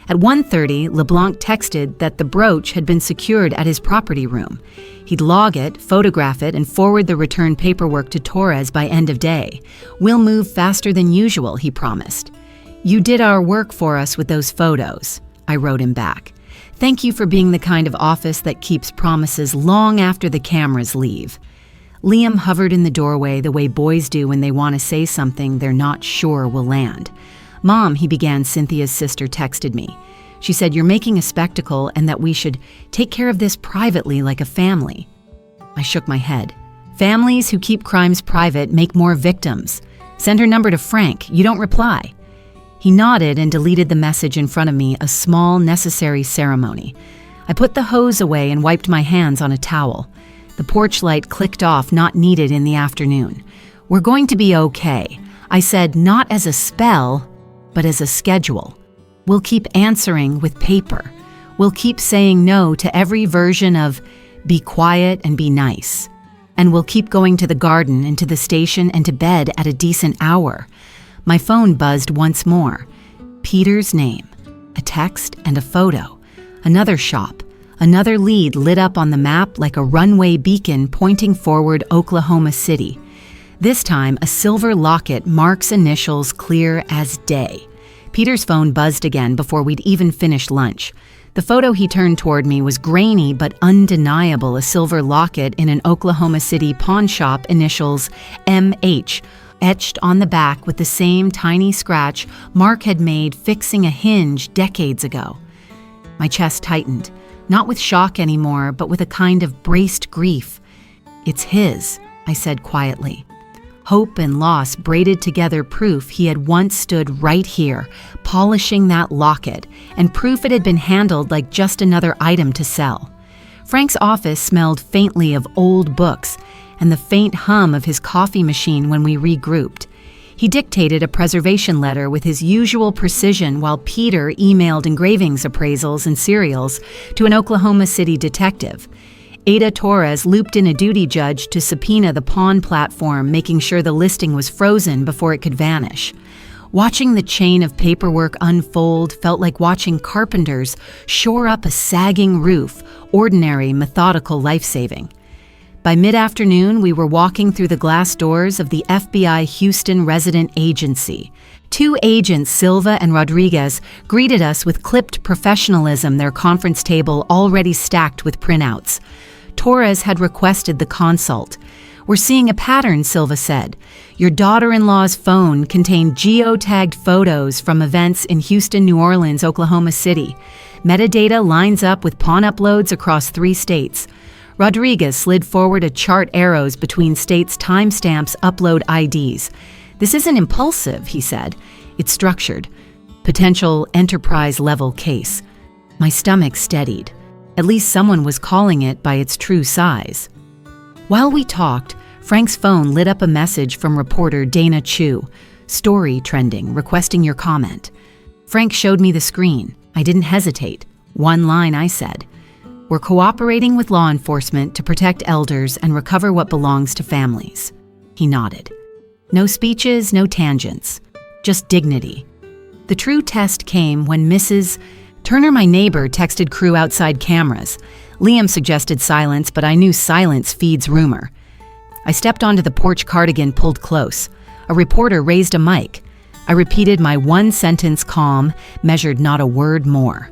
[SPEAKER 1] At 1:30, LeBlanc texted that the brooch had been secured at his property room. He'd log it, photograph it, and forward the return paperwork to Torres by end of day. We'll move faster than usual, he promised. You did our work for us with those photos, I wrote him back. Thank you for being the kind of office that keeps promises long after the cameras leave. Liam hovered in the doorway the way boys do when they want to say something they're not sure will land. Mom, he began, Cynthia's sister texted me. She said, you're making a spectacle and that we should take care of this privately like a family. I shook my head. Families who keep crimes private make more victims. Send her number to Frank. You don't reply. He nodded and deleted the message in front of me, a small, necessary ceremony. I put the hose away and wiped my hands on a towel. The porch light clicked off, not needed in the afternoon. We're going to be okay. I said, not as a spell, but as a schedule. We'll keep answering with paper. We'll keep saying no to every version of be quiet and be nice. And we'll keep going to the garden and to the station and to bed at a decent hour. My phone buzzed once more. Peter's name, a text and a photo. Another shop, another lead lit up on the map like a runway beacon pointing forward Oklahoma City. This time, a silver locket, Mark's initials clear as day. Peter's phone buzzed again before we'd even finished lunch. The photo he turned toward me was grainy but undeniable, a silver locket in an Oklahoma City pawn shop, initials MH, etched on the back with the same tiny scratch Mark had made fixing a hinge decades ago. My chest tightened, not with shock anymore, but with a kind of braced grief. It's his, I said quietly. Hope and loss braided together proof he had once stood right here, polishing that locket, and proof it had been handled like just another item to sell. Frank's office smelled faintly of old books and the faint hum of his coffee machine when we regrouped. He dictated a preservation letter with his usual precision while Peter emailed engravings appraisals and serials to an Oklahoma City detective. Ada Torres looped in a duty judge to subpoena the pawn platform, making sure the listing was frozen before it could vanish. Watching the chain of paperwork unfold felt like watching carpenters shore up a sagging roof, ordinary, methodical life-saving. By mid-afternoon, we were walking through the glass doors of the FBI Houston Resident Agency. Two agents, Silva and Rodriguez, greeted us with clipped professionalism, their conference table already stacked with printouts. Torres had requested the consult. We're seeing a pattern, Silva said. Your daughter-in-law's phone contained geotagged photos from events in Houston, New Orleans, Oklahoma City. Metadata lines up with pawn uploads across 3 states. Rodriguez slid forward a chart arrows between states' timestamps upload IDs. This isn't impulsive, he said. It's structured. Potential enterprise-level case. My stomach steadied. At least someone was calling it by its true size. While we talked, Frank's phone lit up a message from reporter Dana Chu. Story trending, requesting your comment. Frank showed me the screen. I didn't hesitate. One line, I said. We're cooperating with law enforcement to protect elders and recover what belongs to families. He nodded. No speeches, no tangents. Just dignity. The true test came when Mrs. Turner, my neighbor, texted crew outside cameras. Liam suggested silence, but I knew silence feeds rumor. I stepped onto the porch cardigan pulled close. A reporter raised a mic. I repeated my one-sentence calm, measured not a word more.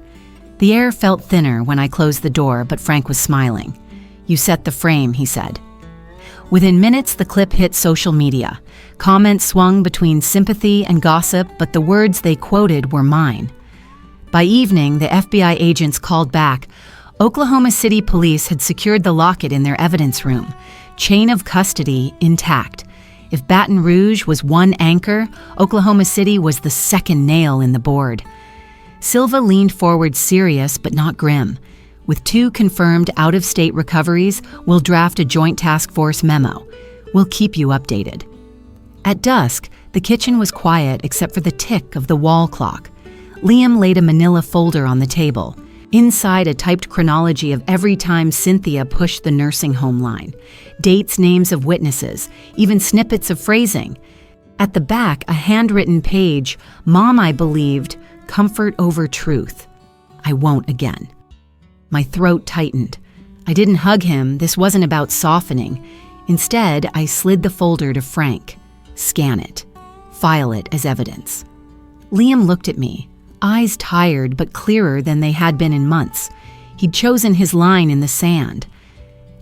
[SPEAKER 1] The air felt thinner when I closed the door, but Frank was smiling. You set the frame, he said. Within minutes, the clip hit social media. Comments swung between sympathy and gossip, but the words they quoted were mine. By evening, the FBI agents called back. Oklahoma City police had secured the locket in their evidence room. Chain of custody intact. If Baton Rouge was one anchor, Oklahoma City was the second nail in the board. Silva leaned forward, serious but not grim. With 2 confirmed out-of-state recoveries, we'll draft a joint task force memo. We'll keep you updated. At dusk, the kitchen was quiet except for the tick of the wall clock. Liam laid a manila folder on the table. Inside, a typed chronology of every time Cynthia pushed the nursing home line. Dates, names of witnesses, even snippets of phrasing. At the back, a handwritten page, Mom, I believed, comfort over truth. I won't again. My throat tightened. I didn't hug him. This wasn't about softening. Instead, I slid the folder to Frank. Scan it. File it as evidence. Liam looked at me, eyes tired but clearer than they had been in months. He'd chosen his line in the sand.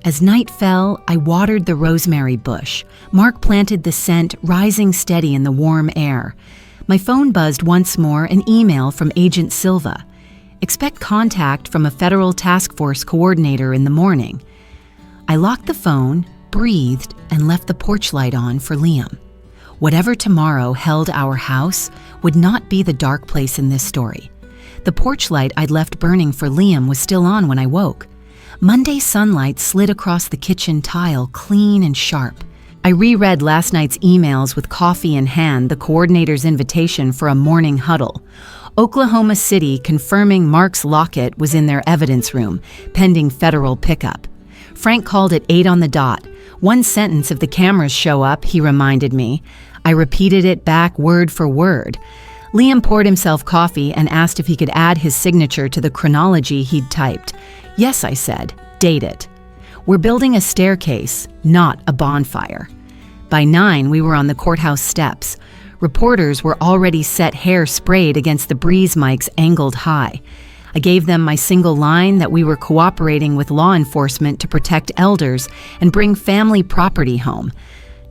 [SPEAKER 1] As night fell, I watered the rosemary bush. Mark planted the scent, rising steady in the warm air. My phone buzzed once more, an email from Agent Silva. Expect contact from a federal task force coordinator in the morning. I locked the phone, breathed, and left the porch light on for Liam. Whatever tomorrow held our house would not be the dark place in this story. The porch light I'd left burning for Liam was still on when I woke. Monday sunlight slid across the kitchen tile, clean and sharp. I reread last night's emails with coffee in hand, the coordinator's invitation for a morning huddle. Oklahoma City confirming Mark's locket was in their evidence room, pending federal pickup. Frank called at 8 on the dot. One sentence if the cameras show up, he reminded me. I repeated it back word for word. Liam poured himself coffee and asked if he could add his signature to the chronology he'd typed. Yes, I said. Date it. We're building a staircase, not a bonfire. By 9, we were on the courthouse steps. Reporters were already set hair sprayed against the breeze mics angled high. I gave them my single line that we were cooperating with law enforcement to protect elders and bring family property home.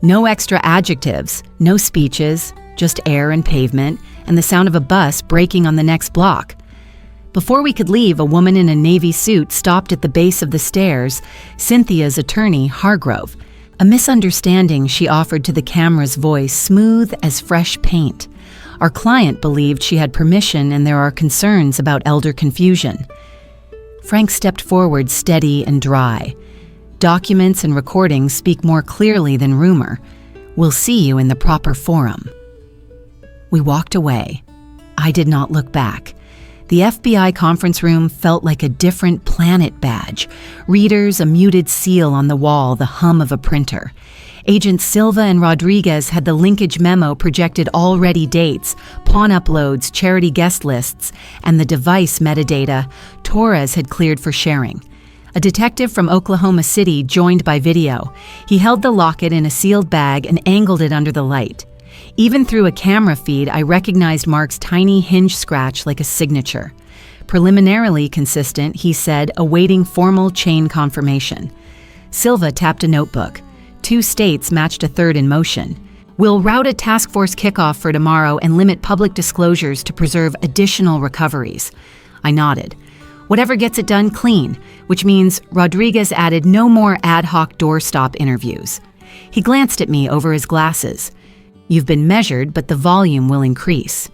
[SPEAKER 1] No extra adjectives, no speeches, just air and pavement, and the sound of a bus braking on the next block. Before we could leave, a woman in a navy suit stopped at the base of the stairs, Cynthia's attorney, Hargrove. A misunderstanding, she offered to the camera's voice, smooth as fresh paint. Our client believed she had permission and there are concerns about elder confusion. Frank stepped forward, steady and dry. Documents and recordings speak more clearly than rumor. We'll see you in the proper forum. We walked away. I did not look back. The FBI conference room felt like a different planet badge. Readers, a muted seal on the wall, the hum of a printer. Agents Silva and Rodriguez had the linkage memo projected already dates, pawn uploads, charity guest lists, and the device metadata Torres had cleared for sharing. A detective from Oklahoma City joined by video. He held the locket in a sealed bag and angled it under the light. Even through a camera feed, I recognized Mark's tiny hinge scratch like a signature. Preliminarily consistent, he said, awaiting formal chain confirmation. Silva tapped a notebook. 2 states matched a third in motion. We'll route a task force kickoff for tomorrow and limit public disclosures to preserve additional recoveries. I nodded. Whatever gets it done, clean, which means Rodriguez added no more ad hoc doorstop interviews. He glanced at me over his glasses. You've been measured, but the volume will increase.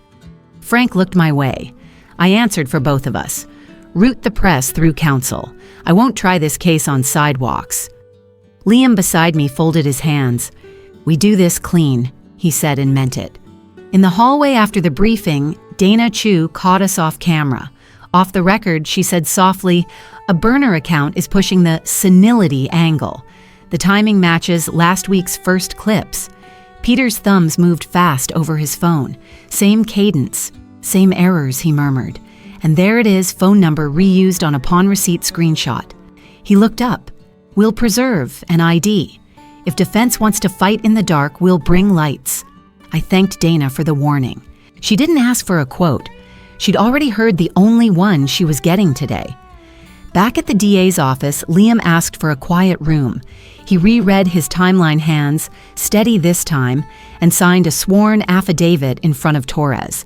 [SPEAKER 1] Frank looked my way. I answered for both of us. Route the press through counsel. I won't try this case on sidewalks. Liam beside me folded his hands. We do this clean, he said and meant it. In the hallway after the briefing, Dana Chu caught us off camera. Off the record, she said softly, a burner account is pushing the senility angle. The timing matches last week's first clips. Peter's thumbs moved fast over his phone. Same cadence, same errors, he murmured. And there it is, phone number reused on upon receipt screenshot. He looked up. We'll preserve an ID. If defense wants to fight in the dark, we'll bring lights. I thanked Dana for the warning. She didn't ask for a quote. She'd already heard the only one she was getting today. Back at the DA's office, Liam asked for a quiet room. He reread his timeline hands, steady this time, and signed a sworn affidavit in front of Torres.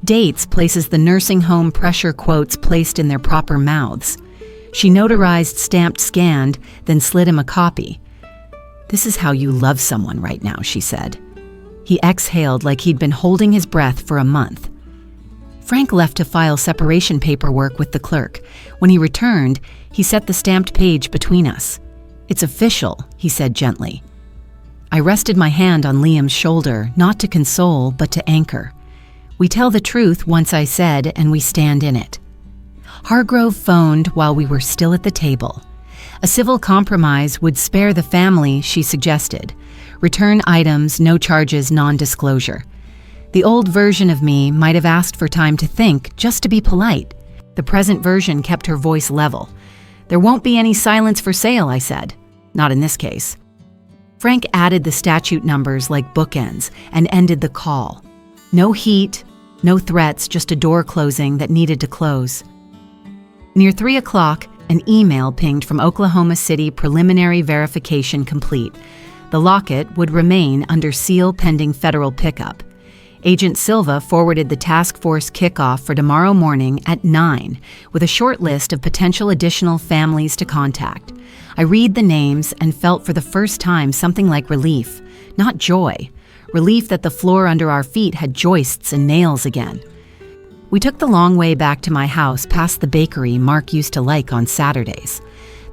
[SPEAKER 1] Dates places the nursing home pressure quotes placed in their proper mouths. She notarized stamped scanned, then slid him a copy. This is how you love someone right now, she said. He exhaled like he'd been holding his breath for a month. Frank left to file separation paperwork with the clerk. When he returned, he set the stamped page between us. It's official, he said gently. I rested my hand on Liam's shoulder, not to console, but to anchor. We tell the truth, once I said, and we stand in it. Hargrove phoned while we were still at the table. A civil compromise would spare the family, she suggested. Return items, no charges, non-disclosure. The old version of me might have asked for time to think, just to be polite. The present version kept her voice level. There won't be any silence for sale, I said. Not in this case. Frank added the statute numbers like bookends and ended the call. No heat, no threats, just a door closing that needed to close. Near 3 o'clock, an email pinged from Oklahoma City, preliminary verification complete. The locket would remain under seal pending federal pickup. Agent Silva forwarded the task force kickoff for tomorrow morning at 9 with a short list of potential additional families to contact. I read the names and felt for the first time something like relief, not joy. Relief that the floor under our feet had joists and nails again. We took the long way back to my house past the bakery Mark used to like on Saturdays.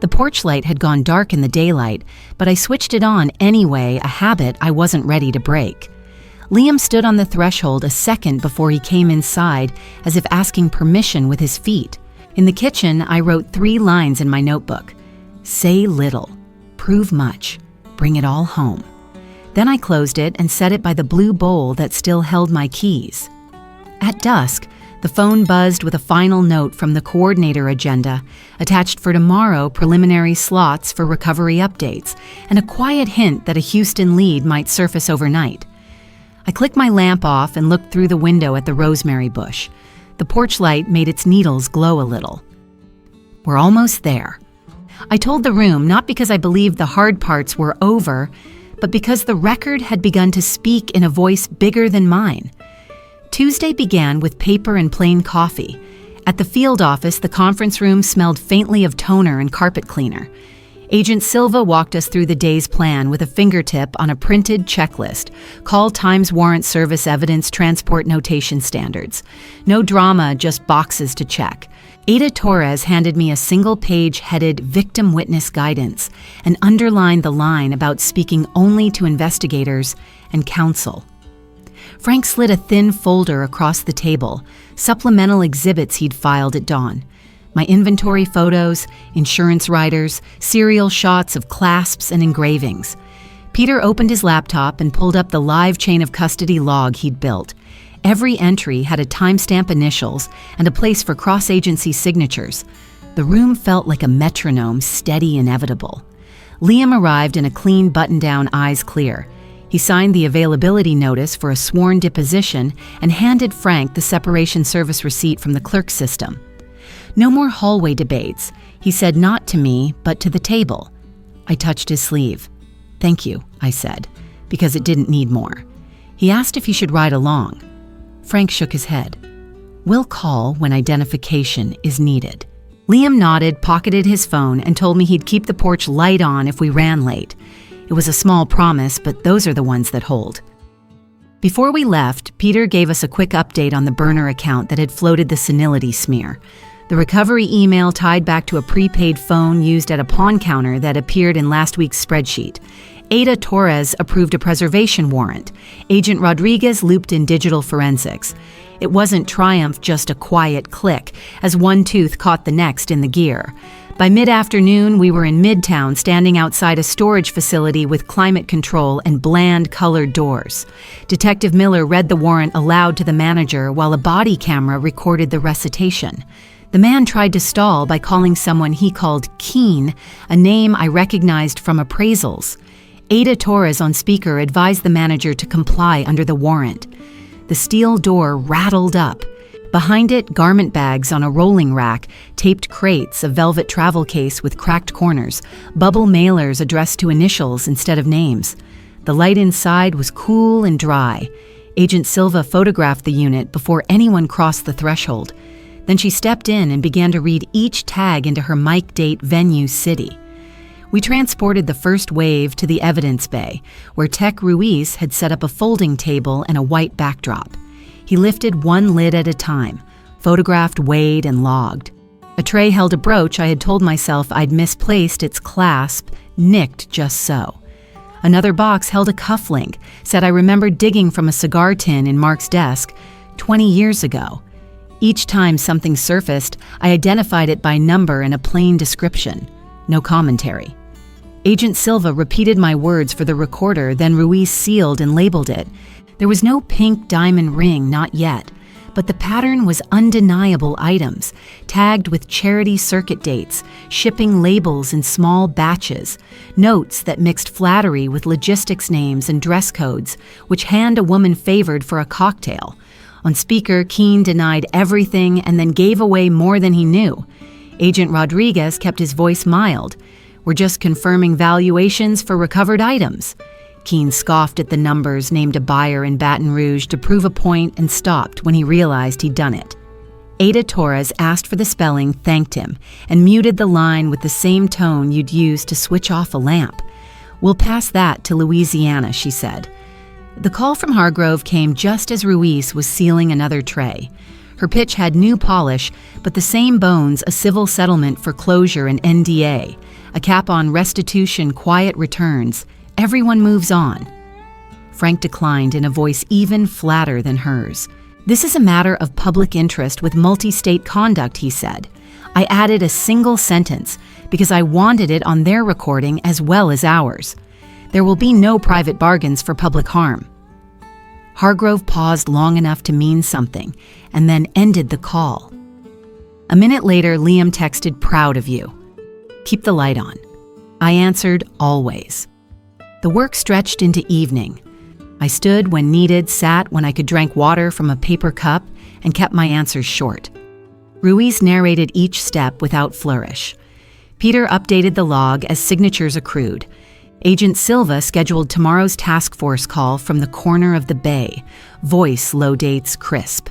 [SPEAKER 1] The porch light had gone dark in the daylight, but I switched it on anyway, a habit I wasn't ready to break. Liam stood on the threshold a second before he came inside, as if asking permission with his feet. In the kitchen, I wrote 3 lines in my notebook. Say little, prove much, bring it all home. Then I closed it and set it by the blue bowl that still held my keys. At dusk, the phone buzzed with a final note from the coordinator agenda, attached for tomorrow preliminary slots for recovery updates, and a quiet hint that a Houston lead might surface overnight. I clicked my lamp off and looked through the window at the rosemary bush. The porch light made its needles glow a little. We're almost there. I told the room not because I believed the hard parts were over, but because the record had begun to speak in a voice bigger than mine. Tuesday began with paper and plain coffee. At the field office, the conference room smelled faintly of toner and carpet cleaner. Agent Silva walked us through the day's plan with a fingertip on a printed checklist, call times warrant service evidence transport notation standards. No drama, just boxes to check. Ada Torres handed me a single page headed Victim Witness Guidance and underlined the line about speaking only to investigators and counsel. Frank slid a thin folder across the table, supplemental exhibits he'd filed at dawn. My inventory photos, insurance riders, serial shots of clasps and engravings. Peter opened his laptop and pulled up the live chain of custody log he'd built. Every entry had a timestamp initials and a place for cross-agency signatures. The room felt like a metronome, steady, inevitable. Liam arrived in a clean button-down, eyes clear. He signed the availability notice for a sworn deposition and handed Frank the separation service receipt from the clerk system. No more hallway debates, he said, not to me, but to the table. I touched his sleeve. Thank you, I said, because it didn't need more. He asked if he should ride along. Frank shook his head. We'll call when identification is needed. Liam nodded, pocketed his phone, and told me he'd keep the porch light on if we ran late. It was a small promise, but those are the ones that hold. Before we left, Peter gave us a quick update on the burner account that had floated the senility smear. The recovery email tied back to a prepaid phone used at a pawn counter that appeared in last week's spreadsheet. Ada Torres approved a preservation warrant. Agent Rodriguez looped in digital forensics. It wasn't triumph, just a quiet click, as one tooth caught the next in the gear. By mid-afternoon, we were in Midtown, standing outside a storage facility with climate control and bland colored doors. Detective Miller read the warrant aloud to the manager while a body camera recorded the recitation. The man tried to stall by calling someone he called Keen, a name I recognized from appraisals. Ada Torres on speaker advised the manager to comply under the warrant. The steel door rattled up. Behind it, garment bags on a rolling rack, taped crates, a velvet travel case with cracked corners, bubble mailers addressed to initials instead of names. The light inside was cool and dry. Agent Silva photographed the unit before anyone crossed the threshold. Then she stepped in and began to read each tag into her mic date venue city. We transported the first wave to the evidence bay, where Tech Ruiz had set up a folding table and a white backdrop. He lifted one lid at a time, photographed, weighed, and logged. A tray held a brooch I had told myself I'd misplaced its clasp, nicked just so. Another box held a cufflink, said I remembered digging from a cigar tin in Mark's desk 20 years ago. Each time something surfaced, I identified it by number and a plain description. No commentary. Agent Silva repeated my words for the recorder, then Ruiz sealed and labeled it. There was no pink diamond ring, not yet, but the pattern was undeniable items, tagged with charity circuit dates, shipping labels in small batches, notes that mixed flattery with logistics names and dress codes, which hand a woman favored for a cocktail. On speaker, Keen denied everything and then gave away more than he knew. Agent Rodriguez kept his voice mild. We're just confirming valuations for recovered items. Keen scoffed at the numbers, named a buyer in Baton Rouge to prove a point, and stopped when he realized he'd done it. Ada Torres asked for the spelling, thanked him, and muted the line with the same tone you'd use to switch off a lamp. We'll pass that to Louisiana, she said. The call from Hargrove came just as Ruiz was sealing another tray. Her pitch had new polish, but the same bones: a civil settlement for closure and NDA, a cap on restitution, quiet returns. Everyone moves on. Frank declined in a voice even flatter than hers. This is a matter of public interest with multi-state conduct, he said. I added a single sentence because I wanted it on their recording as well as ours. There will be no private bargains for public harm. Hargrove paused long enough to mean something, and then ended the call. A minute later, Liam texted, "Proud of you. Keep the light on." I answered, "Always." The work stretched into evening. I stood when needed, sat when I could drink water from a paper cup, and kept my answers short. Ruiz narrated each step without flourish. Peter updated the log as signatures accrued. Agent Silva scheduled tomorrow's task force call from the corner of the bay, voice low dates crisp.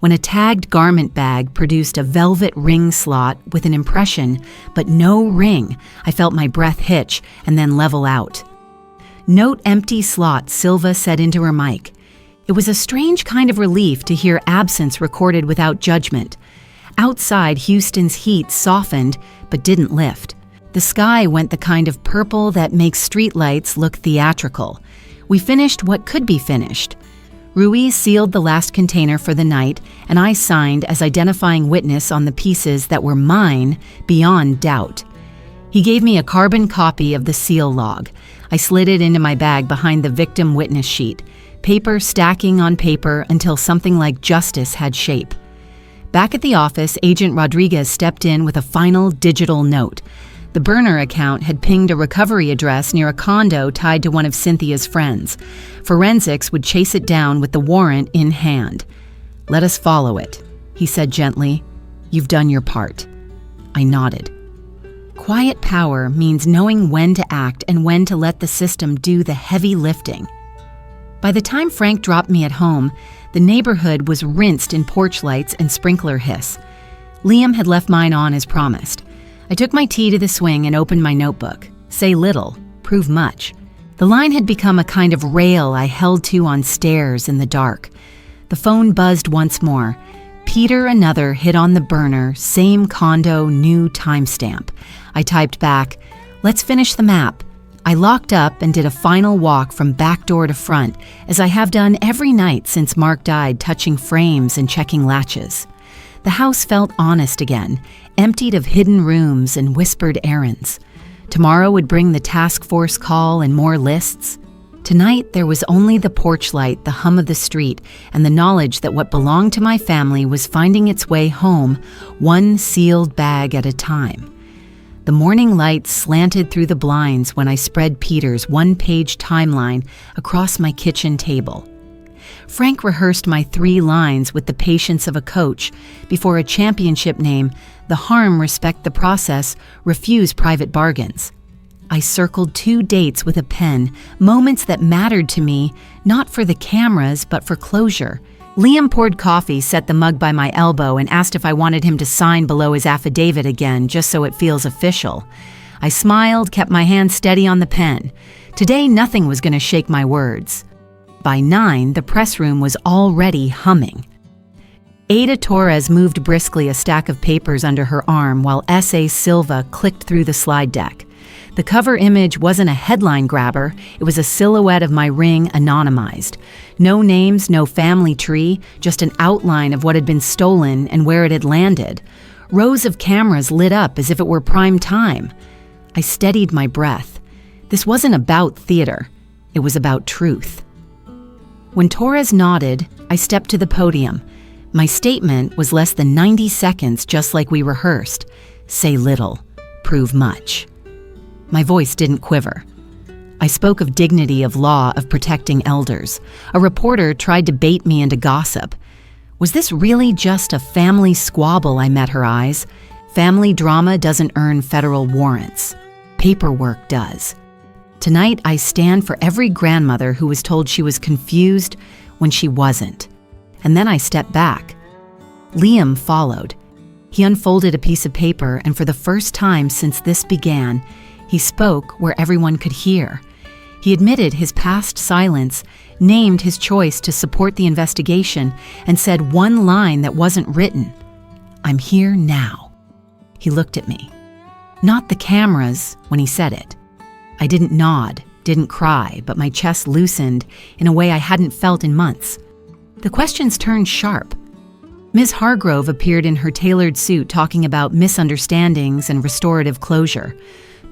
[SPEAKER 1] When a tagged garment bag produced a velvet ring slot with an impression, but no ring, I felt my breath hitch and then level out. "Note empty slot," Silva said into her mic. It was a strange kind of relief to hear absence recorded without judgment. Outside, Houston's heat softened but didn't lift. The sky went the kind of purple that makes streetlights look theatrical. We finished what could be finished. Ruiz sealed the last container for the night, and I signed as identifying witness on the pieces that were mine beyond doubt. He gave me a carbon copy of the seal log. I slid it into my bag behind the victim witness sheet, paper stacking on paper until something like justice had shape. Back at the office, Agent Rodriguez stepped in with a final digital note. The burner account had pinged a recovery address near a condo tied to one of Cynthia's friends. Forensics would chase it down with the warrant in hand. "Let us follow it," he said gently. "You've done your part." I nodded. Quiet power means knowing when to act and when to let the system do the heavy lifting. By the time Frank dropped me at home, the neighborhood was rinsed in porch lights and sprinkler hiss. Liam had left mine on as promised. I took my tea to the swing and opened my notebook. Say little, prove much. The line had become a kind of rail I held to on stairs in the dark. The phone buzzed once more. Peter another hit on the burner, same condo, new timestamp. I typed back, let's finish the map. I locked up and did a final walk from back door to front, as I have done every night since Mark died, touching frames and checking latches. The house felt honest again, emptied of hidden rooms and whispered errands. Tomorrow would bring the task force call and more lists. Tonight, there was only the porch light, the hum of the street, and the knowledge that what belonged to my family was finding its way home, one sealed bag at a time. The morning light slanted through the blinds when I spread Peter's one-page timeline across my kitchen table. Frank rehearsed my 3 lines with the patience of a coach before a championship name, the harm, respect the process, refuse private bargains. I circled 2 dates with a pen, moments that mattered to me, not for the cameras, but for closure. Liam poured coffee, set the mug by my elbow, and asked if I wanted him to sign below his affidavit again, just so it feels official. I smiled, kept my hand steady on the pen. Today, nothing was going to shake my words. By 9, the press room was already humming. Ada Torres moved briskly, a stack of papers under her arm, while S.A. Silva clicked through the slide deck. The cover image wasn't a headline grabber, it was a silhouette of my ring anonymized. No names, no family tree, just an outline of what had been stolen and where it had landed. Rows of cameras lit up as if it were prime time. I steadied my breath. This wasn't about theater, it was about truth. When Torres nodded, I stepped to the podium. My statement was less than 90 seconds, just like we rehearsed. Say little, prove much. My voice didn't quiver. I spoke of dignity, of law, of protecting elders. A reporter tried to bait me into gossip. Was this really just a family squabble? I met her eyes. Family drama doesn't earn federal warrants. Paperwork does. Tonight, I stand for every grandmother who was told she was confused when she wasn't. And then I stepped back. Liam followed. He unfolded a piece of paper, and for the first time since this began, he spoke where everyone could hear. He admitted his past silence, named his choice to support the investigation, and said one line that wasn't written. I'm here now. He looked at me. Not the cameras when he said it. I didn't nod, didn't cry, but my chest loosened in a way I hadn't felt in months. The questions turned sharp. Ms. Hargrove appeared in her tailored suit talking about misunderstandings and restorative closure.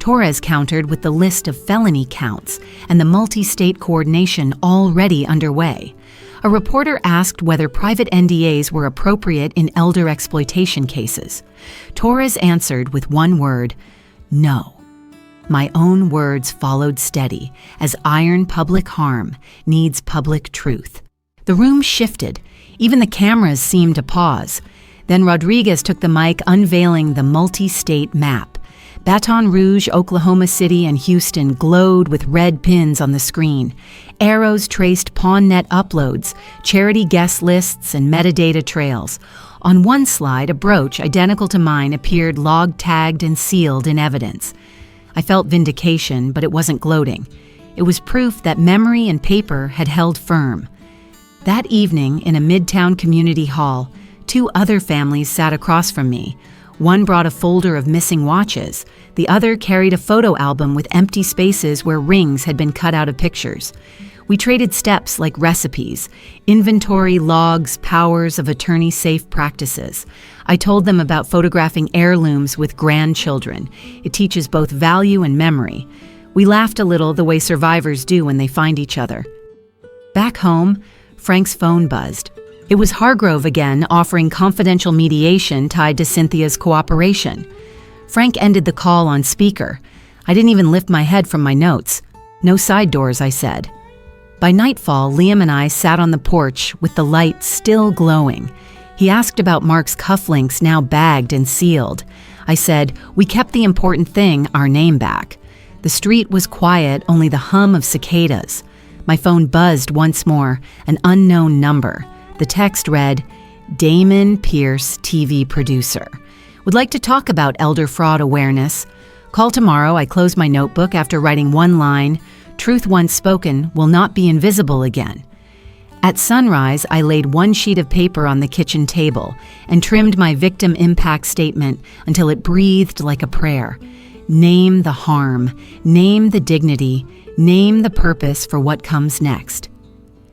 [SPEAKER 1] Torres countered with the list of felony counts and the multi-state coordination already underway. A reporter asked whether private NDAs were appropriate in elder exploitation cases. Torres answered with one word, no. My own words followed steady, as iron public harm needs public truth. The room shifted. Even the cameras seemed to pause. Then Rodriguez took the mic, unveiling the multi-state map. Baton Rouge, Oklahoma City, and Houston glowed with red pins on the screen. Arrows traced PawnNet uploads, charity guest lists, and metadata trails. On one slide, a brooch identical to mine appeared log-tagged and sealed in evidence. I felt vindication, but it wasn't gloating. It was proof that memory and paper had held firm. That evening, in a midtown community hall, 2 other families sat across from me. One brought a folder of missing watches. The other carried a photo album with empty spaces where rings had been cut out of pictures. We traded steps like recipes, inventory, logs, powers of attorney-safe practices. I told them about photographing heirlooms with grandchildren. It teaches both value and memory. We laughed a little the way survivors do when they find each other. Back home, Frank's phone buzzed. It was Hargrove again, offering confidential mediation tied to Cynthia's cooperation. Frank ended the call on speaker. I didn't even lift my head from my notes. No side doors, I said. By nightfall, Liam and I sat on the porch with the light still glowing. He asked about Mark's cufflinks now bagged and sealed. I said, we kept the important thing, our name back. The street was quiet, only the hum of cicadas. My phone buzzed once more, an unknown number. The text read, Damon Pierce, TV producer. Would like to talk about elder fraud awareness. Call tomorrow. I closed my notebook after writing one line, "Truth once spoken will not be invisible again." At sunrise, I laid one sheet of paper on the kitchen table and trimmed my victim impact statement until it breathed like a prayer. Name the harm, name the dignity, name the purpose for what comes next.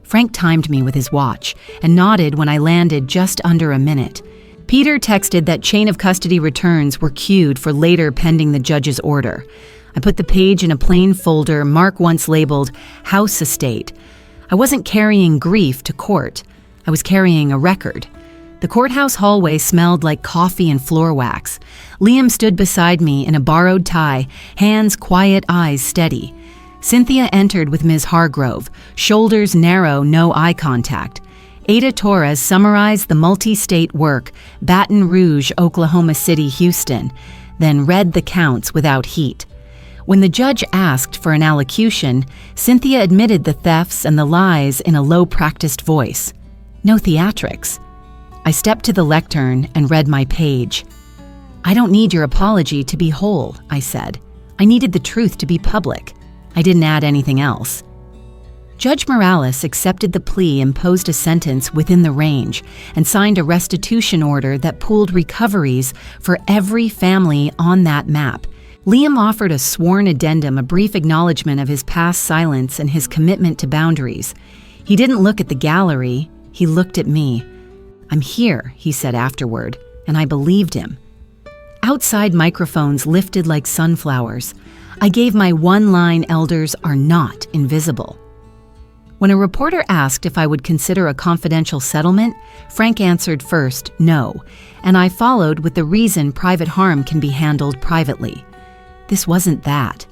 [SPEAKER 1] Frank timed me with his watch and nodded when I landed just under a minute. Peter texted that chain of custody returns were queued for later pending the judge's order. I put the page in a plain folder Mark once labeled House Estate. I wasn't carrying grief to court. I was carrying a record. The courthouse hallway smelled like coffee and floor wax. Liam stood beside me in a borrowed tie, hands quiet, eyes steady. Cynthia entered with Ms. Hargrove, shoulders narrow, no eye contact. Ada Torres summarized the multi-state work, Baton Rouge, Oklahoma City, Houston, then read the counts without heat. When the judge asked for an allocution, Cynthia admitted the thefts and the lies in a low-practiced voice. No theatrics. I stepped to the lectern and read my page. "I don't need your apology to be whole," I said. "I needed the truth to be public." I didn't add anything else. Judge Morales accepted the plea, imposed a sentence within the range, and signed a restitution order that pooled recoveries for every family on that map. Liam offered a sworn addendum, a brief acknowledgement of his past silence and his commitment to boundaries. He didn't look at the gallery, he looked at me. "I'm here," he said afterward, and I believed him. Outside microphones lifted like sunflowers. I gave my one-line elders are not invisible. When a reporter asked if I would consider a confidential settlement, Frank answered first, no, and I followed with the reason private harm can be handled privately. This wasn't that.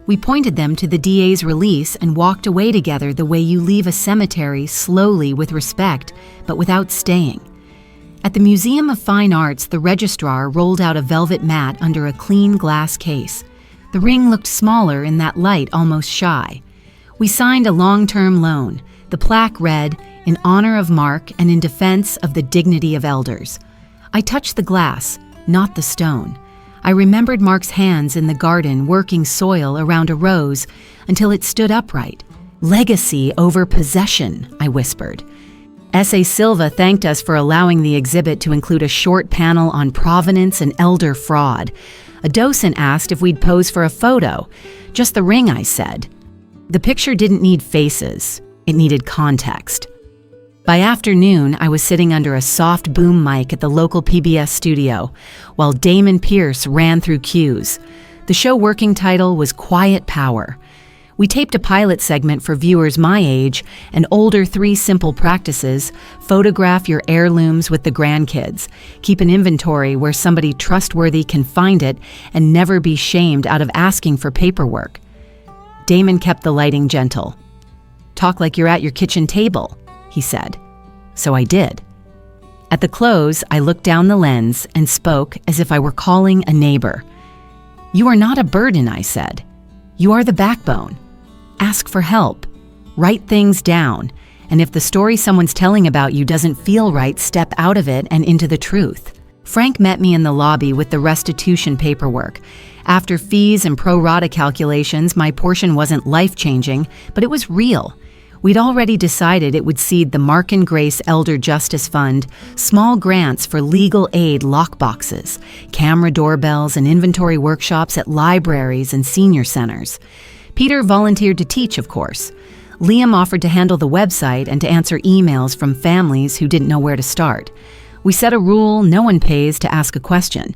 [SPEAKER 1] We pointed them to the DA's release and walked away together the way you leave a cemetery, slowly with respect, but without staying. At the Museum of Fine Arts, the registrar rolled out a velvet mat under a clean glass case. The ring looked smaller in that light, almost shy. We signed a long-term loan. The plaque read, "In honor of Mark and in defense of the dignity of elders." I touched the glass, not the stone. I remembered Mark's hands in the garden working soil around a rose until it stood upright. "Legacy over possession," I whispered. S.A. Silva thanked us for allowing the exhibit to include a short panel on provenance and elder fraud. A docent asked if we'd pose for a photo. "Just the ring," I said. The picture didn't need faces, it needed context. By afternoon, I was sitting under a soft boom mic at the local PBS studio, while Damon Pierce ran through cues. The show working title was Quiet Power. We taped a pilot segment for viewers my age and older. 3 simple practices: photograph your heirlooms with the grandkids, keep an inventory where somebody trustworthy can find it, and never be shamed out of asking for paperwork. Damon kept the lighting gentle. "Talk like you're at your kitchen table," he said. So I did. At the close, I looked down the lens and spoke as if I were calling a neighbor. "You are not a burden," I said. "You are the backbone. Ask for help. Write things down. And if the story someone's telling about you doesn't feel right, step out of it and into the truth." Frank met me in the lobby with the restitution paperwork. After fees and pro rata calculations, my portion wasn't life-changing, but it was real. We'd already decided it would seed the Mark and Grace Elder Justice Fund, small grants for legal aid lockboxes, camera doorbells, and inventory workshops at libraries and senior centers. Peter volunteered to teach, of course. Liam offered to handle the website and to answer emails from families who didn't know where to start. We set a rule: no one pays to ask a question.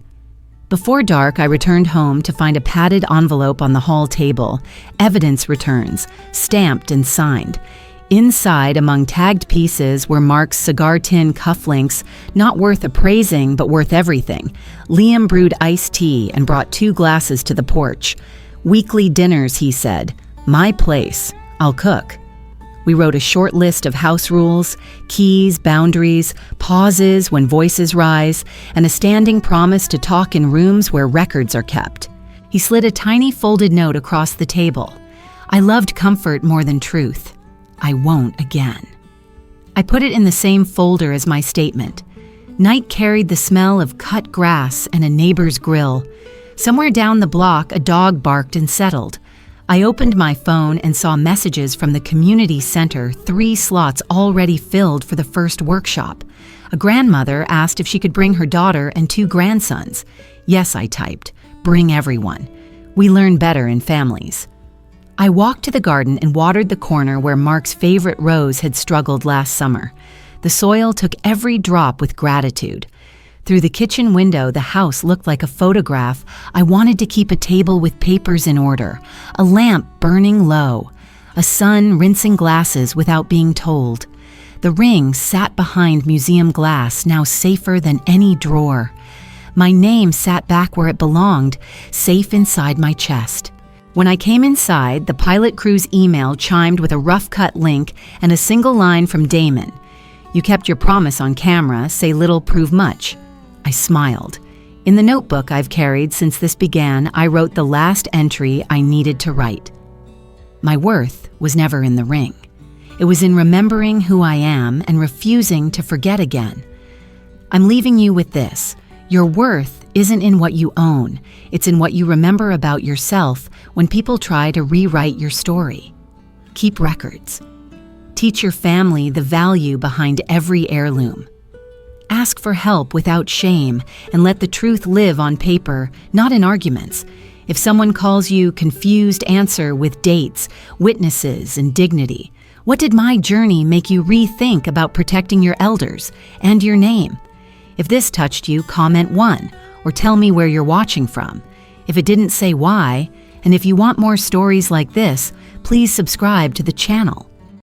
[SPEAKER 1] Before dark, I returned home to find a padded envelope on the hall table, evidence returns, stamped and signed. Inside, among tagged pieces, were Mark's cigar tin cufflinks, not worth appraising, but worth everything. Liam brewed iced tea and brought 2 glasses to the porch. "Weekly dinners," he said. "My place. I'll cook." We wrote a short list of house rules, keys, boundaries, pauses when voices rise, and a standing promise to talk in rooms where records are kept. He slid a tiny folded note across the table. "I loved comfort more than truth. I won't again." I put it in the same folder as my statement. Night carried the smell of cut grass and a neighbor's grill. Somewhere down the block, a dog barked and settled. I opened my phone and saw messages from the community center, 3 slots already filled for the first workshop. A grandmother asked if she could bring her daughter and 2 grandsons. Yes, I typed. Bring everyone. We learn better in families. I walked to the garden and watered the corner where Mark's favorite rose had struggled last summer. The soil took every drop with gratitude. Through the kitchen window, the house looked like a photograph. I wanted to keep a table with papers in order, a lamp burning low, a son rinsing glasses without being told. The ring sat behind museum glass, now safer than any drawer. My name sat back where it belonged, safe inside my chest. When I came inside, the pilot crew's email chimed with a rough-cut link and a single line from Damon. "You kept your promise on camera, say little, prove much." I smiled. In the notebook I've carried since this began, I wrote the last entry I needed to write. My worth was never in the ring. It was in remembering who I am and refusing to forget again. I'm leaving you with this. Your worth isn't in what you own. It's in what you remember about yourself when people try to rewrite your story. Keep records. Teach your family the value behind every heirloom. Ask for help without shame and let the truth live on paper, not in arguments. If someone calls you confused, answer with dates, witnesses, and dignity. What did my journey make you rethink about protecting your elders and your name? If this touched you, comment 1 or tell me where you're watching from. If it didn't, say why. And if you want more stories like this, please subscribe to the channel.